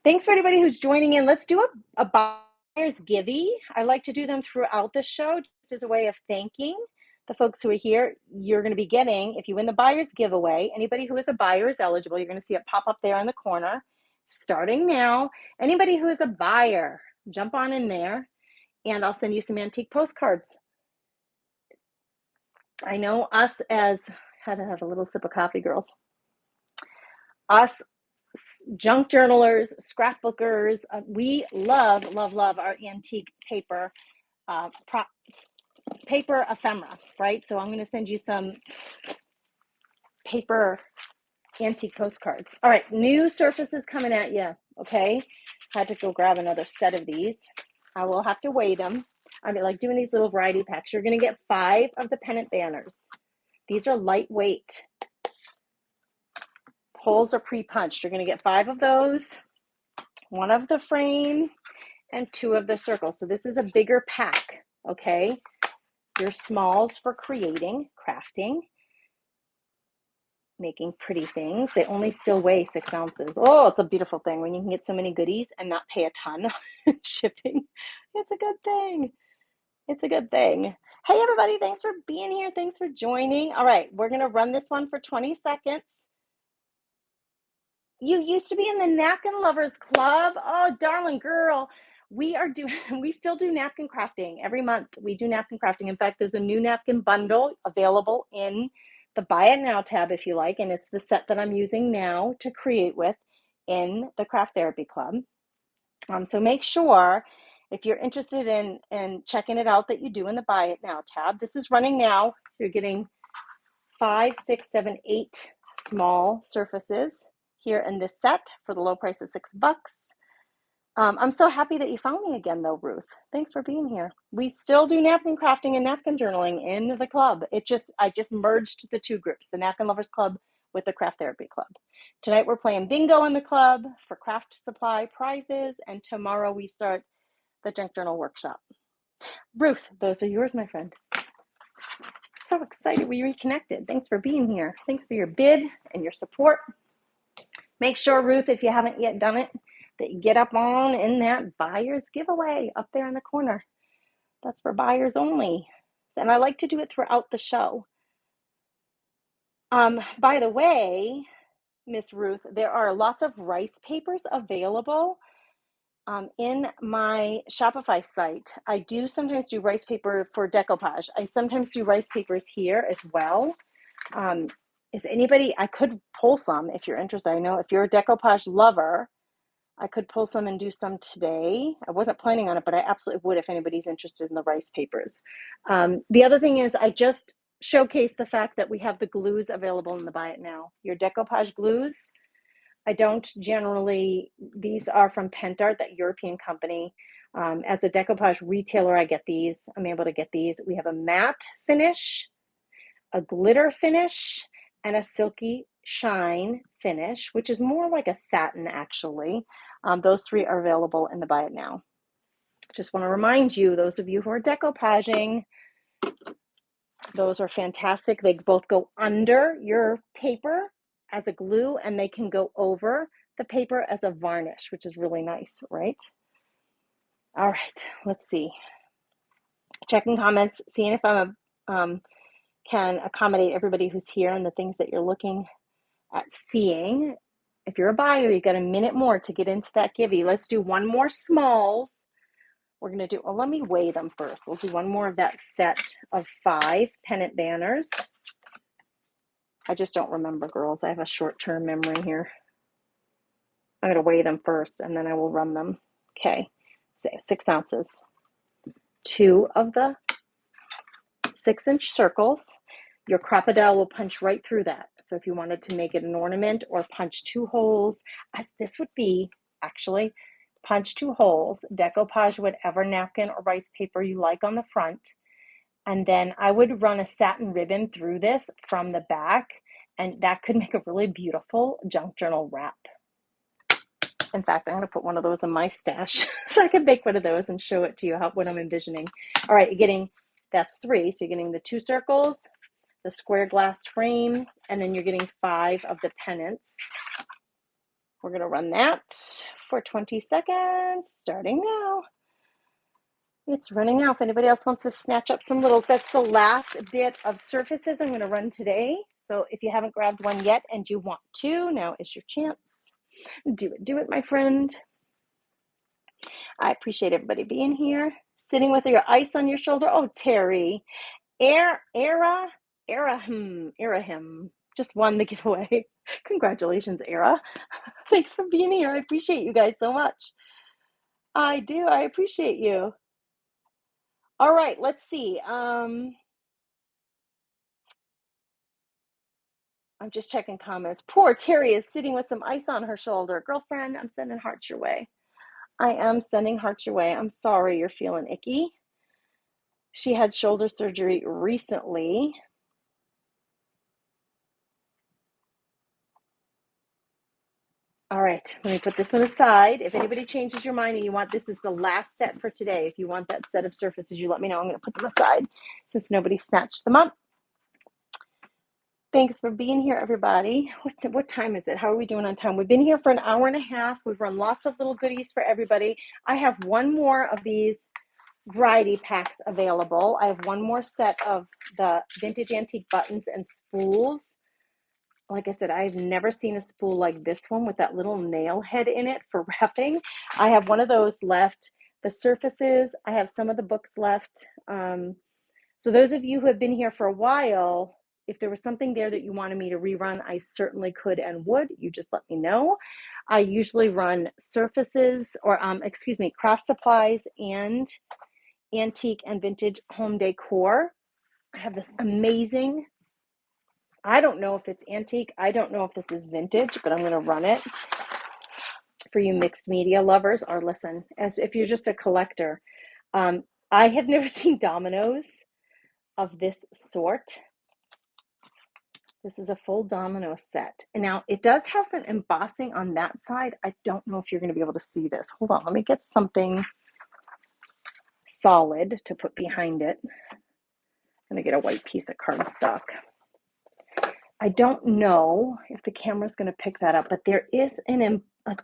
Thanks for anybody who's joining in. Let's do a buyer's givey. I like to do them throughout the show just as a way of thanking the folks who are here. You're going to be getting, if you win the buyer's giveaway, anybody who is a buyer is eligible. You're going to see it pop up there in the corner starting now. Anybody who is a buyer, jump on in there and I'll send you some antique postcards. I know us as, had to have a little sip of coffee, girls. Us junk journalers, scrapbookers, we love our antique paper, paper ephemera, right? So I'm going to send you some paper antique postcards. All right, new surfaces coming at you, okay? Had to go grab another set of these. I will have to weigh them. I mean, like doing these little variety packs. You're going to get 5 of the pennant banners. These are lightweight. Holes are pre-punched. You're going to get 5 of those, 1 of the frame, and 2 of the circle. So this is a bigger pack, okay? Your smalls for creating, crafting, making pretty things. They only still weigh 6 ounces. Oh, it's a beautiful thing when you can get so many goodies and not pay a ton shipping. It's a good thing. It's a good thing. Hey, everybody, thanks for being here. Thanks for joining. All right, we're going to run this one for 20 seconds. You used to be in the Napkin Lovers Club. Oh, darling girl. We still do napkin crafting every month. We do napkin crafting. In fact, there's a new napkin bundle available in the Buy It Now tab if you like. And it's the set that I'm using now to create with in the Craft Therapy Club. So make sure if you're interested in checking it out that you do in the Buy It Now tab. This is running now. So you're getting 5, 6, 7, 8 small surfaces here in this set for the low price of $6. I'm so happy that you found me again though, Ruth. Thanks for being here. We still do napkin crafting and napkin journaling in the club. I just merged the 2 groups, the Napkin Lovers Club with the Craft Therapy Club. Tonight we're playing bingo in the club for craft supply prizes, and tomorrow we start the junk journal workshop. Ruth, those are yours, my friend. So excited we reconnected. Thanks for being here. Thanks for your bid and your support. Make sure, Ruth, if you haven't yet done it, that you get up on in that buyer's giveaway up there in the corner. That's for buyers only. And I like to do it throughout the show. By the way, Miss Ruth, there are lots of rice papers available in my Shopify site. I do sometimes do rice paper for decoupage. I sometimes do rice papers here as well. Is anybody, I could pull some if you're interested. I know if you're a decoupage lover, I could pull some and do some today. I wasn't planning on it, but I absolutely would if anybody's interested in the rice papers. The other thing is I just showcased the fact that we have the glues available in the Buy It Now. Your decoupage glues, I don't generally, these are from Pentart, that European company. As a decoupage retailer, I get these. I'm able to get these. We have a matte finish, a glitter finish, and a silky shine finish, which is more like a satin actually. Those 3 are available in the Buy It Now. Just want to remind you, those of you who are decoupaging, those are fantastic. They both go under your paper as a glue, and they can go over the paper as a varnish, which is really nice, right? All right, let's see. Checking comments, seeing if I can accommodate everybody who's here and the things that you're looking at seeing. If you're a buyer, you got a minute more to get into that givey. Let's do one more smalls. We're going to do, well, let me weigh them first. We'll do one more of that set of 5 pennant banners. I just don't remember, girls. I have a short-term memory here. I'm going to weigh them first, and then I will run them. Okay, so 6 ounces. 2 of the 6-inch circles. Your crocodile will punch right through that. So if you wanted to make it an ornament or punch 2 holes, as this would be, actually, punch 2 holes, decoupage whatever napkin or rice paper you like on the front, and then I would run a satin ribbon through this from the back, and that could make a really beautiful junk journal wrap. In fact, I'm going to put one of those in my stash so I can make one of those and show it to you what I'm envisioning. All right, you're getting, that's 3. So you're getting the 2 circles, the square glass frame, and then you're getting 5 of the pennants. We're going to run that for 20 seconds, starting now. It's running out. If anybody else wants to snatch up some littles, that's the last bit of surfaces I'm going to run today. So if you haven't grabbed one yet and you want to, now is your chance. Do it, my friend. I appreciate everybody being here. Sitting with your ice on your shoulder. Oh, Terry. Era him. Just won the giveaway. Congratulations, Era. Thanks for being here. I appreciate you guys so much. I do. I appreciate you. All right, let's see. I'm just checking comments. Poor Terry is sitting with some ice on her shoulder. Girlfriend, I'm sending hearts your way. I am sending hearts your way. I'm sorry you're feeling icky. She had shoulder surgery recently. All right, let me put this one aside. If anybody changes your mind and you want, this is the last set for today. If you want that set of surfaces, you let me know. I'm going to put them aside since nobody snatched them up. Thanks for being here, everybody. What time is it? How are we doing on time? We've been here for an hour and a half. We've run lots of little goodies for everybody. I have one more of these variety packs available. I have one more set of the vintage antique buttons and spools. Like I said, I've never seen a spool like this one with that little nail head in it for wrapping. I have one of those left. The surfaces, I have some of the books left. So those of you who have been here for a while, if there was something there that you wanted me to rerun, I certainly could and would. You just let me know. I usually run surfaces or, craft supplies and antique and vintage home decor. I have this amazing, I don't know if it's antique. I don't know if this is vintage, but I'm going to run it for you mixed media lovers. Or listen, as if you're just a collector. I have never seen dominoes of this sort. This is a full domino set. And now it does have some embossing on that side. I don't know if you're going to be able to see this. Hold on, let me get something solid to put behind it. I'm going to get a white piece of cardstock. I don't know if the camera's going to pick that up, but there is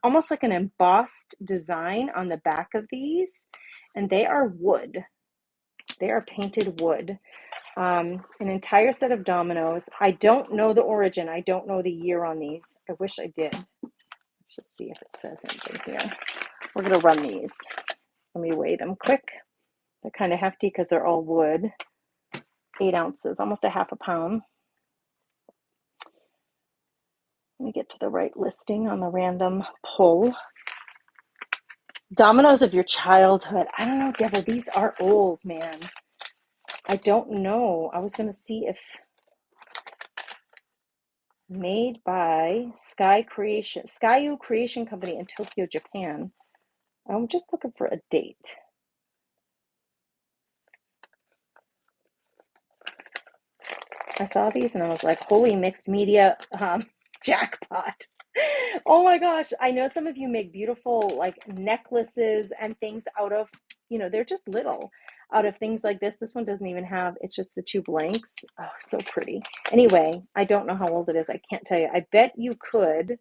almost like an embossed design on the back of these, and they are wood. They are painted wood. An entire set of dominoes. I don't know the origin. I don't know the year on these. I wish I did. Let's just see if it says anything here. We're going to run these. Let me weigh them quick. They're kind of hefty because they're all wood. 8 ounces, almost a half a pound. Let me get to the right listing on the random pull. Dominoes of your childhood. I don't know, Deborah. These are old, man. I don't know. I was going to see if made by Skyu Creation Company in Tokyo, Japan. I'm just looking for a date. I saw these and I was like, holy mixed media jackpot. Oh my gosh. I know some of you make beautiful like necklaces and things out of you know, they're just little out of things like this. This one doesn't even have, it's just the two blanks. Oh, so pretty. Anyway, I don't know how old it is. I can't tell you. I bet you could,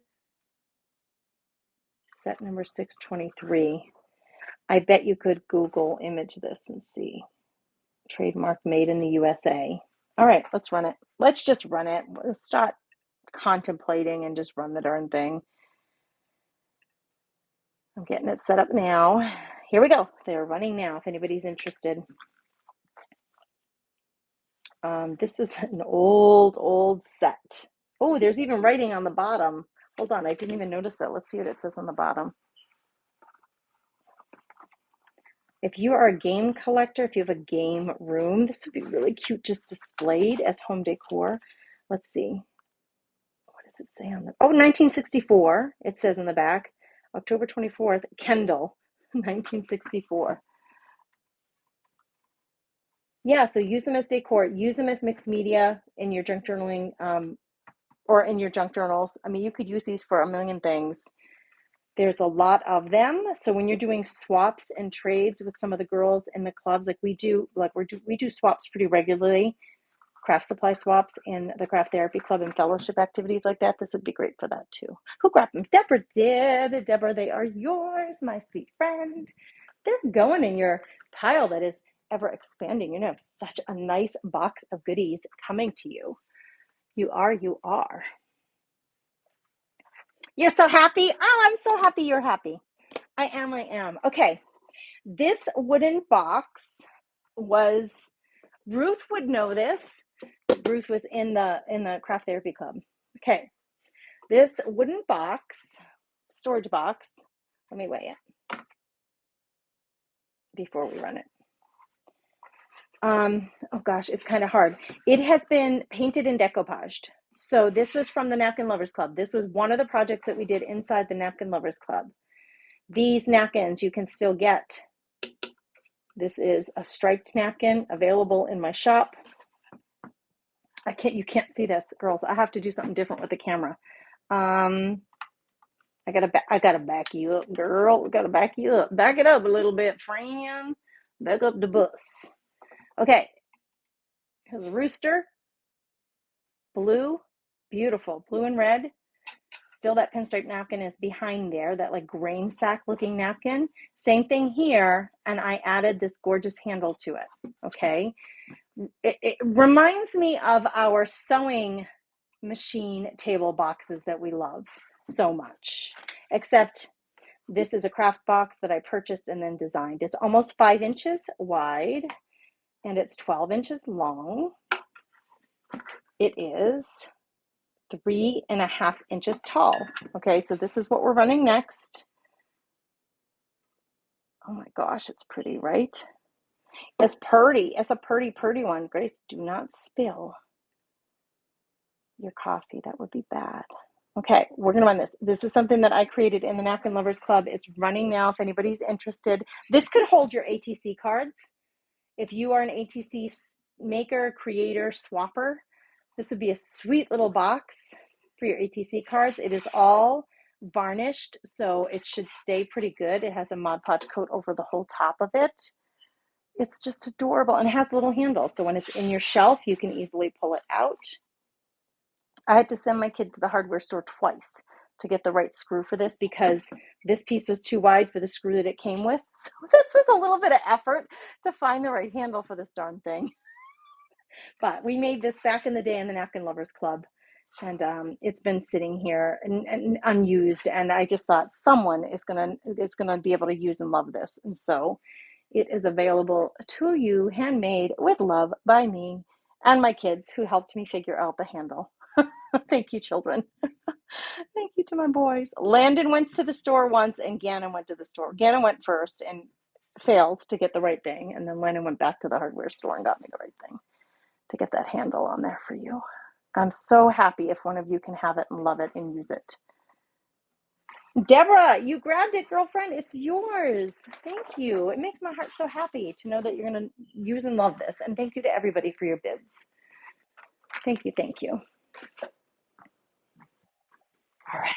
set number 623. I bet you could Google image this and see. Trademark made in the USA. All right, let's run it. Let's just run it. Let's stop contemplating and just run the darn thing. I'm getting it set up now. Here we go. They're running now if anybody's interested. This is an old set. Oh, there's even writing on the bottom. Hold on, I didn't even notice that. Let's see what it says on the bottom. If you are a game collector, if you have a game room, this would be really cute just displayed as home decor. Let's see. What does it say on the, oh, 1964, it says in the back. October 24th, Kendall, 1964. Yeah, so use them as decor, use them as mixed media in your junk journaling or in your junk journals. I mean, you could use these for a million things. There's a lot of them. So when you're doing swaps and trades with some of the girls in the clubs, like we do swaps pretty regularly, craft supply swaps in the craft therapy club and fellowship activities like that. This would be great for that too. Who grabbed them? Deborah did. Deborah, they are yours, my sweet friend. They're going in your pile that is ever expanding. You know, such a nice box of goodies coming to you. You are. You're so happy. Oh, I'm so happy you're happy. I am. Okay. This wooden box was, Ruth would know this. Ruth was in the craft therapy club. Okay. This wooden box, storage box, let me weigh it before we run it. Oh gosh, it's kind of hard. It has been painted and decoupaged. So this was from the Napkin Lovers Club. This was one of the projects that we did inside the Napkin Lovers Club. These napkins you can still get. This is a striped napkin available in my shop. You can't see this, girls. I have to do something different with the camera. I gotta back you up, girl. We gotta back you up. Back it up a little bit, friend. Back up the bus. Okay. Has a rooster. Blue, beautiful, blue and red. Still that pinstripe napkin is behind there, that like grain sack looking napkin. Same thing here, and I added this gorgeous handle to it, okay? It reminds me of our sewing machine table boxes that we love so much, except this is a craft box that I purchased and then designed. It's almost 5 inches wide, and it's 12 inches long. It is 3.5 inches tall. Okay, so this is what we're running next. Oh my gosh, it's pretty, right? It's pretty. It's a pretty one. Grace, do not spill your coffee. That would be bad. Okay, we're going to run this. This is something that I created in the Napkin Lovers Club. It's running now if anybody's interested. This could hold your ATC cards. If you are an ATC maker, creator, swapper, this would be a sweet little box for your ATC cards. It is all varnished, so it should stay pretty good. It has a Mod Podge coat over the whole top of it. It's just adorable, and it has a little handle, so when it's in your shelf, you can easily pull it out. I had to send my kid to the hardware store twice to get the right screw for this because this piece was too wide for the screw that it came with. So this was a little bit of effort to find the right handle for this darn thing. But we made this back in the day in the Napkin Lovers Club, and it's been sitting here and unused. And I just thought someone is gonna be able to use and love this, and so it is available to you, handmade with love by me and my kids who helped me figure out the handle. Thank you, children. Thank you to my boys. Landon went to the store once, and Gannon went to the store. Gannon went first and failed to get the right thing, and then Landon went back to the hardware store and got me the right thing to get that handle on there for you. I'm so happy if one of you can have it and love it and use it. Deborah, you grabbed it, girlfriend. It's yours. Thank you. It makes my heart so happy to know that you're going to use and love this. And thank you to everybody for your bids. Thank you. Thank you. All right.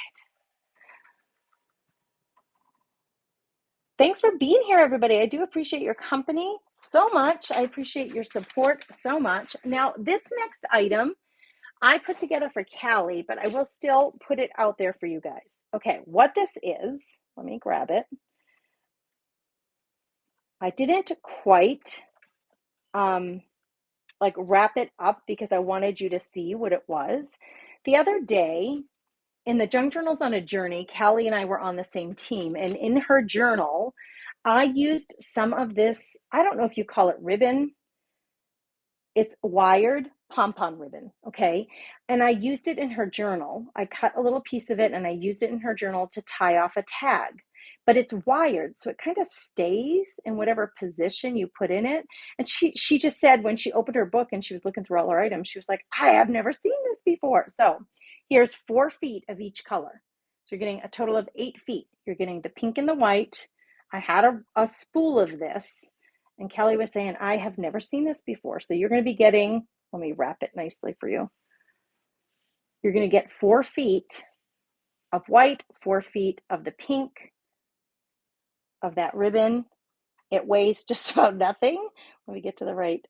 Thanks for being here, everybody. I do appreciate your company so much. I appreciate your support so much. Now, this next item I put together for Callie, but I will still put it out there for you guys. Okay, what this is, let me grab it. I didn't quite like wrap it up because I wanted you to see what it was. The other day in the Junk Journals on a Journey, Callie and I were on the same team, and in her journal, I used some of this, I don't know if you call it ribbon. It's wired pom-pom ribbon, okay? And I used it in her journal. I cut a little piece of it and I used it in her journal to tie off a tag. But it's wired, so it kind of stays in whatever position you put in it. And she just said when she opened her book and she was looking through all her items, she was like, I have never seen this before. So here's 4 feet of each color. So you're getting a total of 8 feet. You're getting the pink and the white. I had a spool of this. And Kelly was saying, I have never seen this before. So you're going to be getting, let me wrap it nicely for you. You're going to get 4 feet of white, 4 feet of the pink, of that ribbon. It weighs just about nothing. Let me get to the right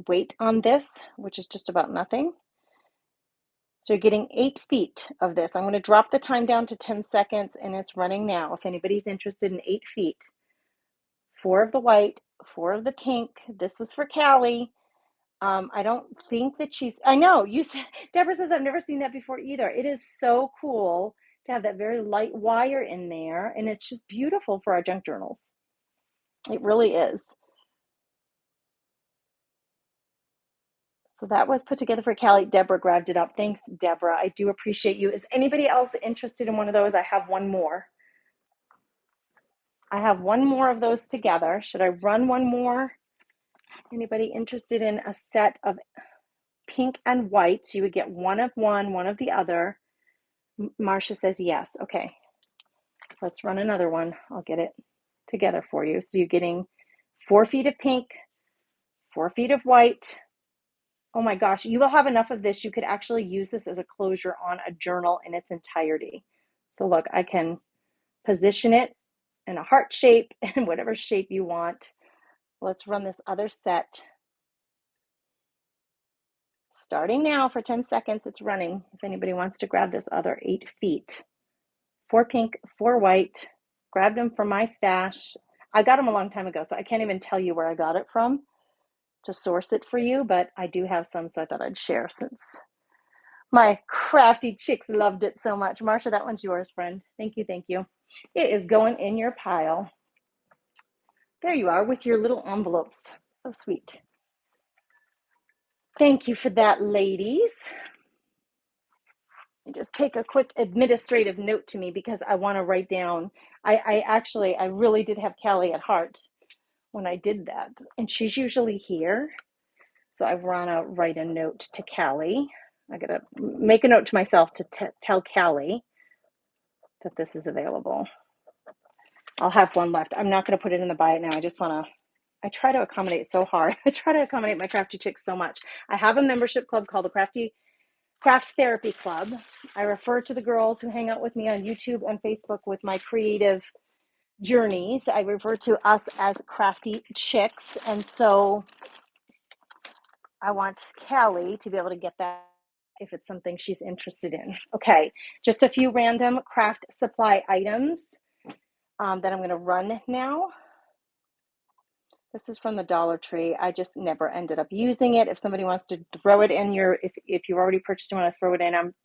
weight on this, which is just about nothing. So you're getting 8 feet of this. I'm going to drop the time down to 10 seconds and it's running now. If anybody's interested in 8 feet, 4 of the white, 4 of the pink. This was for Callie. I don't think that I know, you said, Deborah says, I've never seen that before either. It is so cool to have that very light wire in there. And it's just beautiful for our junk journals. It really is. So that was put together for Callie. Deborah grabbed it up. Thanks, Deborah. I do appreciate you. Is anybody else interested in one of those? I have one more. I have one more of those together. Should I run one more? Anybody interested in a set of pink and white? So you would get one of one of the other. Marcia says yes. Okay. Let's run another one. I'll get it together for you. So you're getting 4 feet of pink, 4 feet of white. Oh my gosh, you will have enough of this. You could actually use this as a closure on a journal in its entirety. So look, I can position it in a heart shape and whatever shape you want. Let's run this other set. Starting now for 10 seconds, it's running. If anybody wants to grab this other 8 feet. 4 pink, 4 white. Grabbed them from my stash. I got them a long time ago, so I can't even tell you where I got it from to source it for you, but I do have some, so I thought I'd share since my crafty chicks loved it so much. Marsha, that one's yours, friend. Thank you, thank you. It is going in your pile. There you are with your little envelopes. So sweet. Thank you for that, ladies. Just take a quick administrative note to me because I want to write down. I really did have Callie at heart when I did that. And she's usually here. So I want to write a note to Callie. I got to make a note to myself to tell Callie that this is available. I'll have one left. I'm not going to put it in the buy it now. I just want to, I try to accommodate so hard. I try to accommodate my crafty chicks so much. I have a membership club called the Craft Therapy Club. I refer to the girls who hang out with me on YouTube and Facebook with my creative journeys. I refer to us as crafty chicks. And so I want Callie to be able to get that if it's something she's interested in. Okay, just a few random craft supply items that I'm going to run now. This is from the Dollar Tree. I just never ended up using it. If somebody wants to throw it in if you've already purchased and want to throw it in, I'm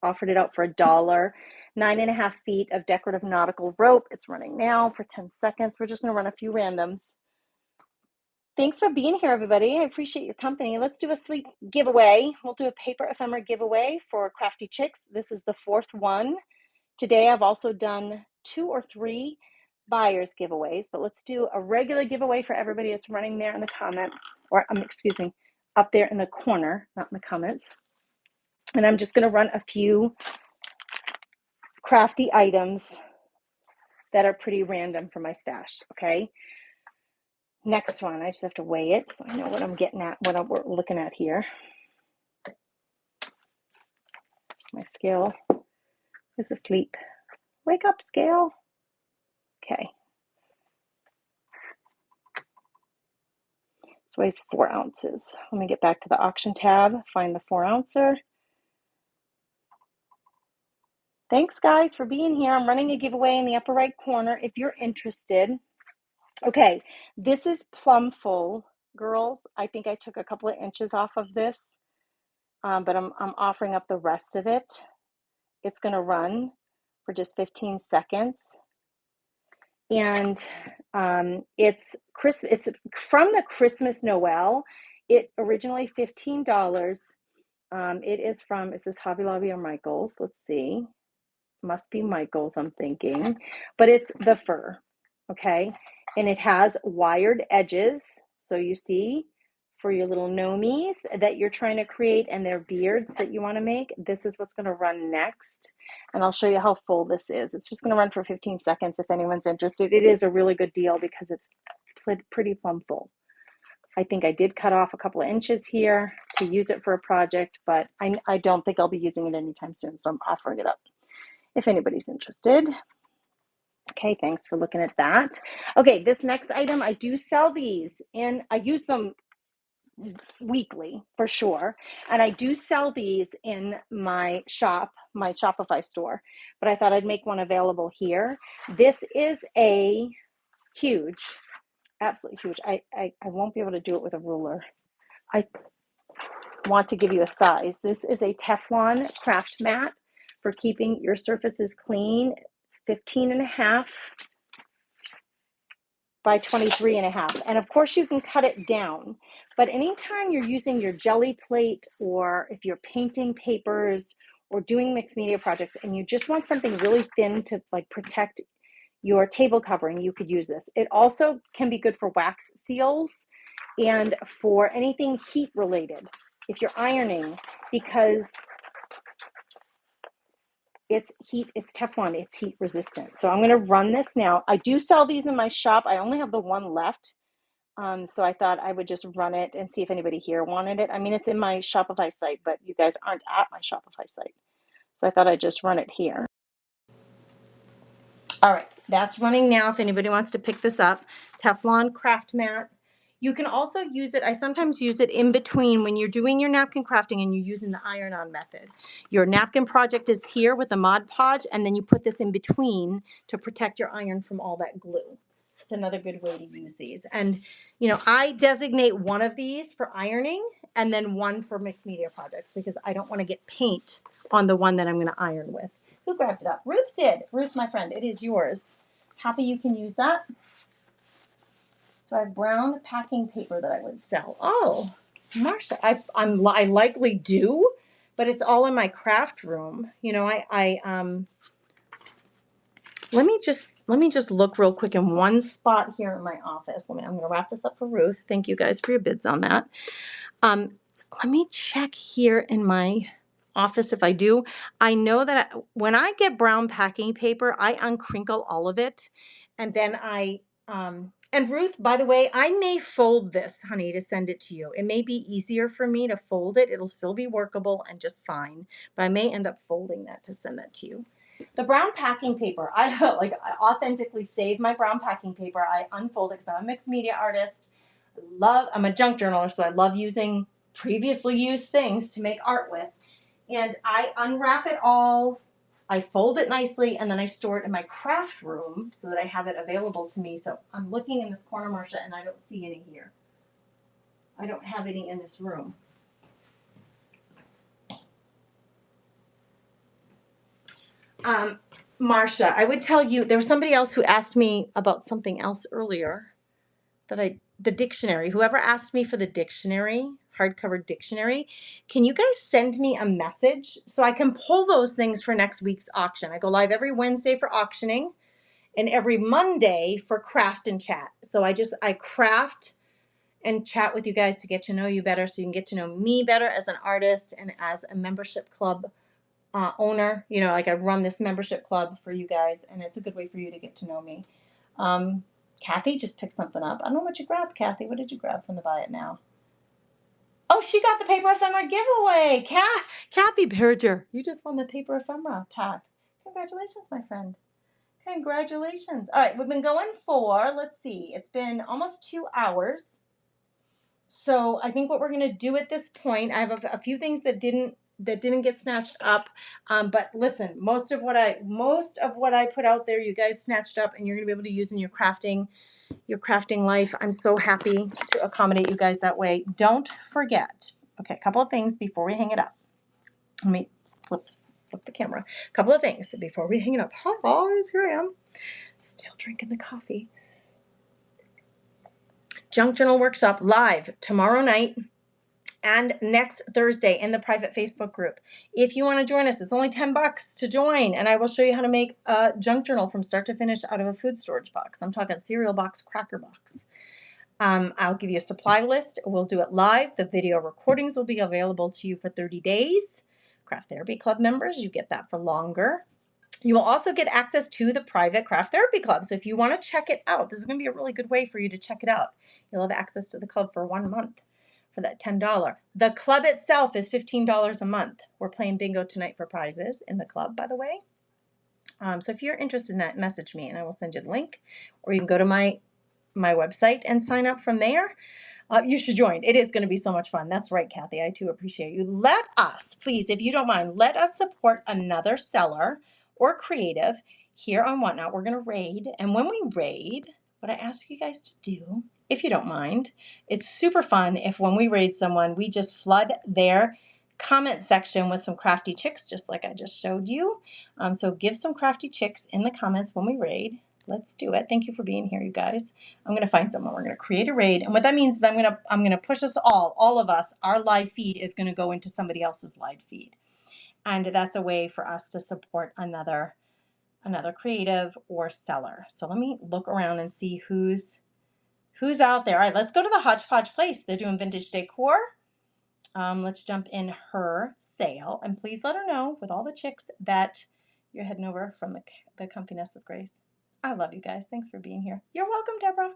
offered it out for $1. 9.5 feet of decorative nautical rope. It's running now for 10 seconds. We're just going to run a few randoms. Thanks for being here, everybody. I appreciate your company. Let's do a sweet giveaway. We'll do a paper ephemera giveaway for Crafty Chicks. This is the 4th one. Today, I've also done 2 or 3 buyers giveaways, but let's do a regular giveaway for everybody that's running there in the comments, or excuse me, up there in the corner, not in the comments. And I'm just going to run a few crafty items that are pretty random from my stash, okay? Next one, I just have to weigh it so I know what I'm getting at, what we're looking at here. My scale is asleep. Wake up, scale. Okay. This weighs 4 ounces. Let me get back to the auction tab, find the 4 ouncer. Thanks, guys, for being here. I'm running a giveaway in the upper right corner if you're interested. Okay, this is plum full, girls. I think I took a couple of inches off of this, but I'm offering up the rest of it. It's going to run for just 15 seconds. And it's from the Christmas Noel. It originally $15. It is from, is this Hobby Lobby or Michael's? Let's see. Must be Michael's, I'm thinking. But it's the fur, okay? And it has wired edges. So you see, for your little gnomies that you're trying to create and their beards that you want to make, this is what's going to run next. And I'll show you how full this is. It's just going to run for 15 seconds if anyone's interested. It is a really good deal because it's pretty plumb full. I think I did cut off a couple of inches here to use it for a project, but I don't think I'll be using it anytime soon, so I'm offering it up if anybody's interested. Okay, thanks for looking at that. Okay, this next item, I do sell these, and I use them weekly for sure. And I do sell these in my shop, my Shopify store, but I thought I'd make one available here. This is a huge, absolutely huge. I won't be able to do it with a ruler. I want to give you a size. This is a Teflon craft mat for keeping your surfaces clean. It's 15.5 by 23.5. And of course you can cut it down, but anytime you're using your jelly plate, or if you're painting papers or doing mixed media projects and you just want something really thin to like protect your table covering, you could use this. It also can be good for wax seals and for anything heat related if you're ironing, because it's Teflon, it's heat resistant. So I'm going to run this now. I do sell these in my shop. I only have the one left. So I thought I would just run it and see if anybody here wanted it. I mean, it's in my Shopify site, but you guys aren't at my Shopify site. So I thought I'd just run it here. All right, that's running now if anybody wants to pick this up. Teflon craft mat. You can also use it, I sometimes use it in between when you're doing your napkin crafting and you're using the iron-on method. Your napkin project is here with the Mod Podge, and then you put this in between to protect your iron from all that glue. It's another good way to use these. And, you know, I designate one of these for ironing and then one for mixed media projects because I don't want to get paint on the one that I'm going to iron with. Who grabbed it up? Ruth did. Ruth, my friend, it is yours. Happy you can use that. So I have brown packing paper that I would sell. Oh, Marsha, I likely do, but it's all in my craft room. You know, let me just look real quick in one spot here in my office. I'm going to wrap this up for Ruth. Thank you guys for your bids on that. Let me check here in my office if I do. I know that when I get brown packing paper, I uncrinkle all of it, and then and Ruth, by the way, I may fold this, honey, to send it to you. It may be easier for me to fold it. It'll still be workable and just fine, but I may end up folding that to send that to you. The brown packing paper, I authentically save my brown packing paper. I unfold it because I'm a mixed media artist. I'm a junk journaler, so I love using previously used things to make art with. And I unwrap it all, I fold it nicely, and then I store it in my craft room so that I have it available to me. So I'm looking in this corner, Marsha, and I don't see any here. I don't have any in this room. Marsha, I would tell you, there was somebody else who asked me about something else earlier the dictionary. Whoever asked me for the dictionary, hardcover dictionary, can you guys send me a message so I can pull those things for next week's auction? I go live every Wednesday for auctioning and every Monday for craft and chat. So I craft and chat with you guys to get to know you better, so you can get to know me better as an artist and as a membership club owner. You know, like I run this membership club for you guys, and it's a good way for you to get to know me. Kathy just picked something up. I don't know what you grabbed, Kathy. What did you grab from the Buy It Now? Oh, she got the paper ephemera giveaway. Kathy Berger, you just won the paper ephemera pack. Congratulations, my friend. Congratulations. All right, we've been going for, let's see, it's been almost 2 hours. So I think what we're gonna do at this point, I have a few things that didn't get snatched up. But listen, most of what I put out there, you guys snatched up, and you're gonna be able to use in your crafting life. I'm so happy to accommodate you guys that way. Don't forget. Okay, a couple of things before we hang it up. Let me flip the camera. A couple of things before we hang it up. Hi guys, here I am, still drinking the coffee. Junk Journal Workshop live tomorrow night and next Thursday in the private Facebook group. If you want to join us, it's only $10 to join, and I will show you how to make a junk journal from start to finish out of a food storage box. I'm talking cereal box, cracker box. I'll give you a supply list. We'll do it live. The video recordings will be available to you for 30 days. Craft Therapy Club members, you get that for longer. You will also get access to the private Craft Therapy Club. So if you want to check it out, this is going to be a really good way for you to check it out. You'll have access to the club for 1 month for that $10. The club itself is $15 a month. We're playing bingo tonight for prizes in the club, by the way. So if you're interested in that, message me and I will send you the link. Or you can go to my website and sign up from there. You should join. It is going to be so much fun. That's right, Kathy. I too appreciate you. Let us, please, if you don't mind, let us support another seller or creative here on Whatnot. We're going to raid. And when we raid, what I ask you guys to do, if you don't mind, it's super fun if when we raid someone, we just flood their comment section with some crafty chicks, just like I just showed you. So give some crafty chicks in the comments when we raid. Let's do it. Thank you for being here, you guys. I'm going to find someone. We're going to create a raid. And what that means is I'm going to push us all of us, our live feed is going to go into somebody else's live feed. And that's a way for us to support another creative or seller. So let me look around and see who's out there. All right, let's go to the Hodgepodge Place. They're doing vintage decor. Let's jump in her sale. And please let her know with all the chicks that you're heading over from the Comfy Nest with Grace. I love you guys. Thanks for being here. You're welcome, Deborah.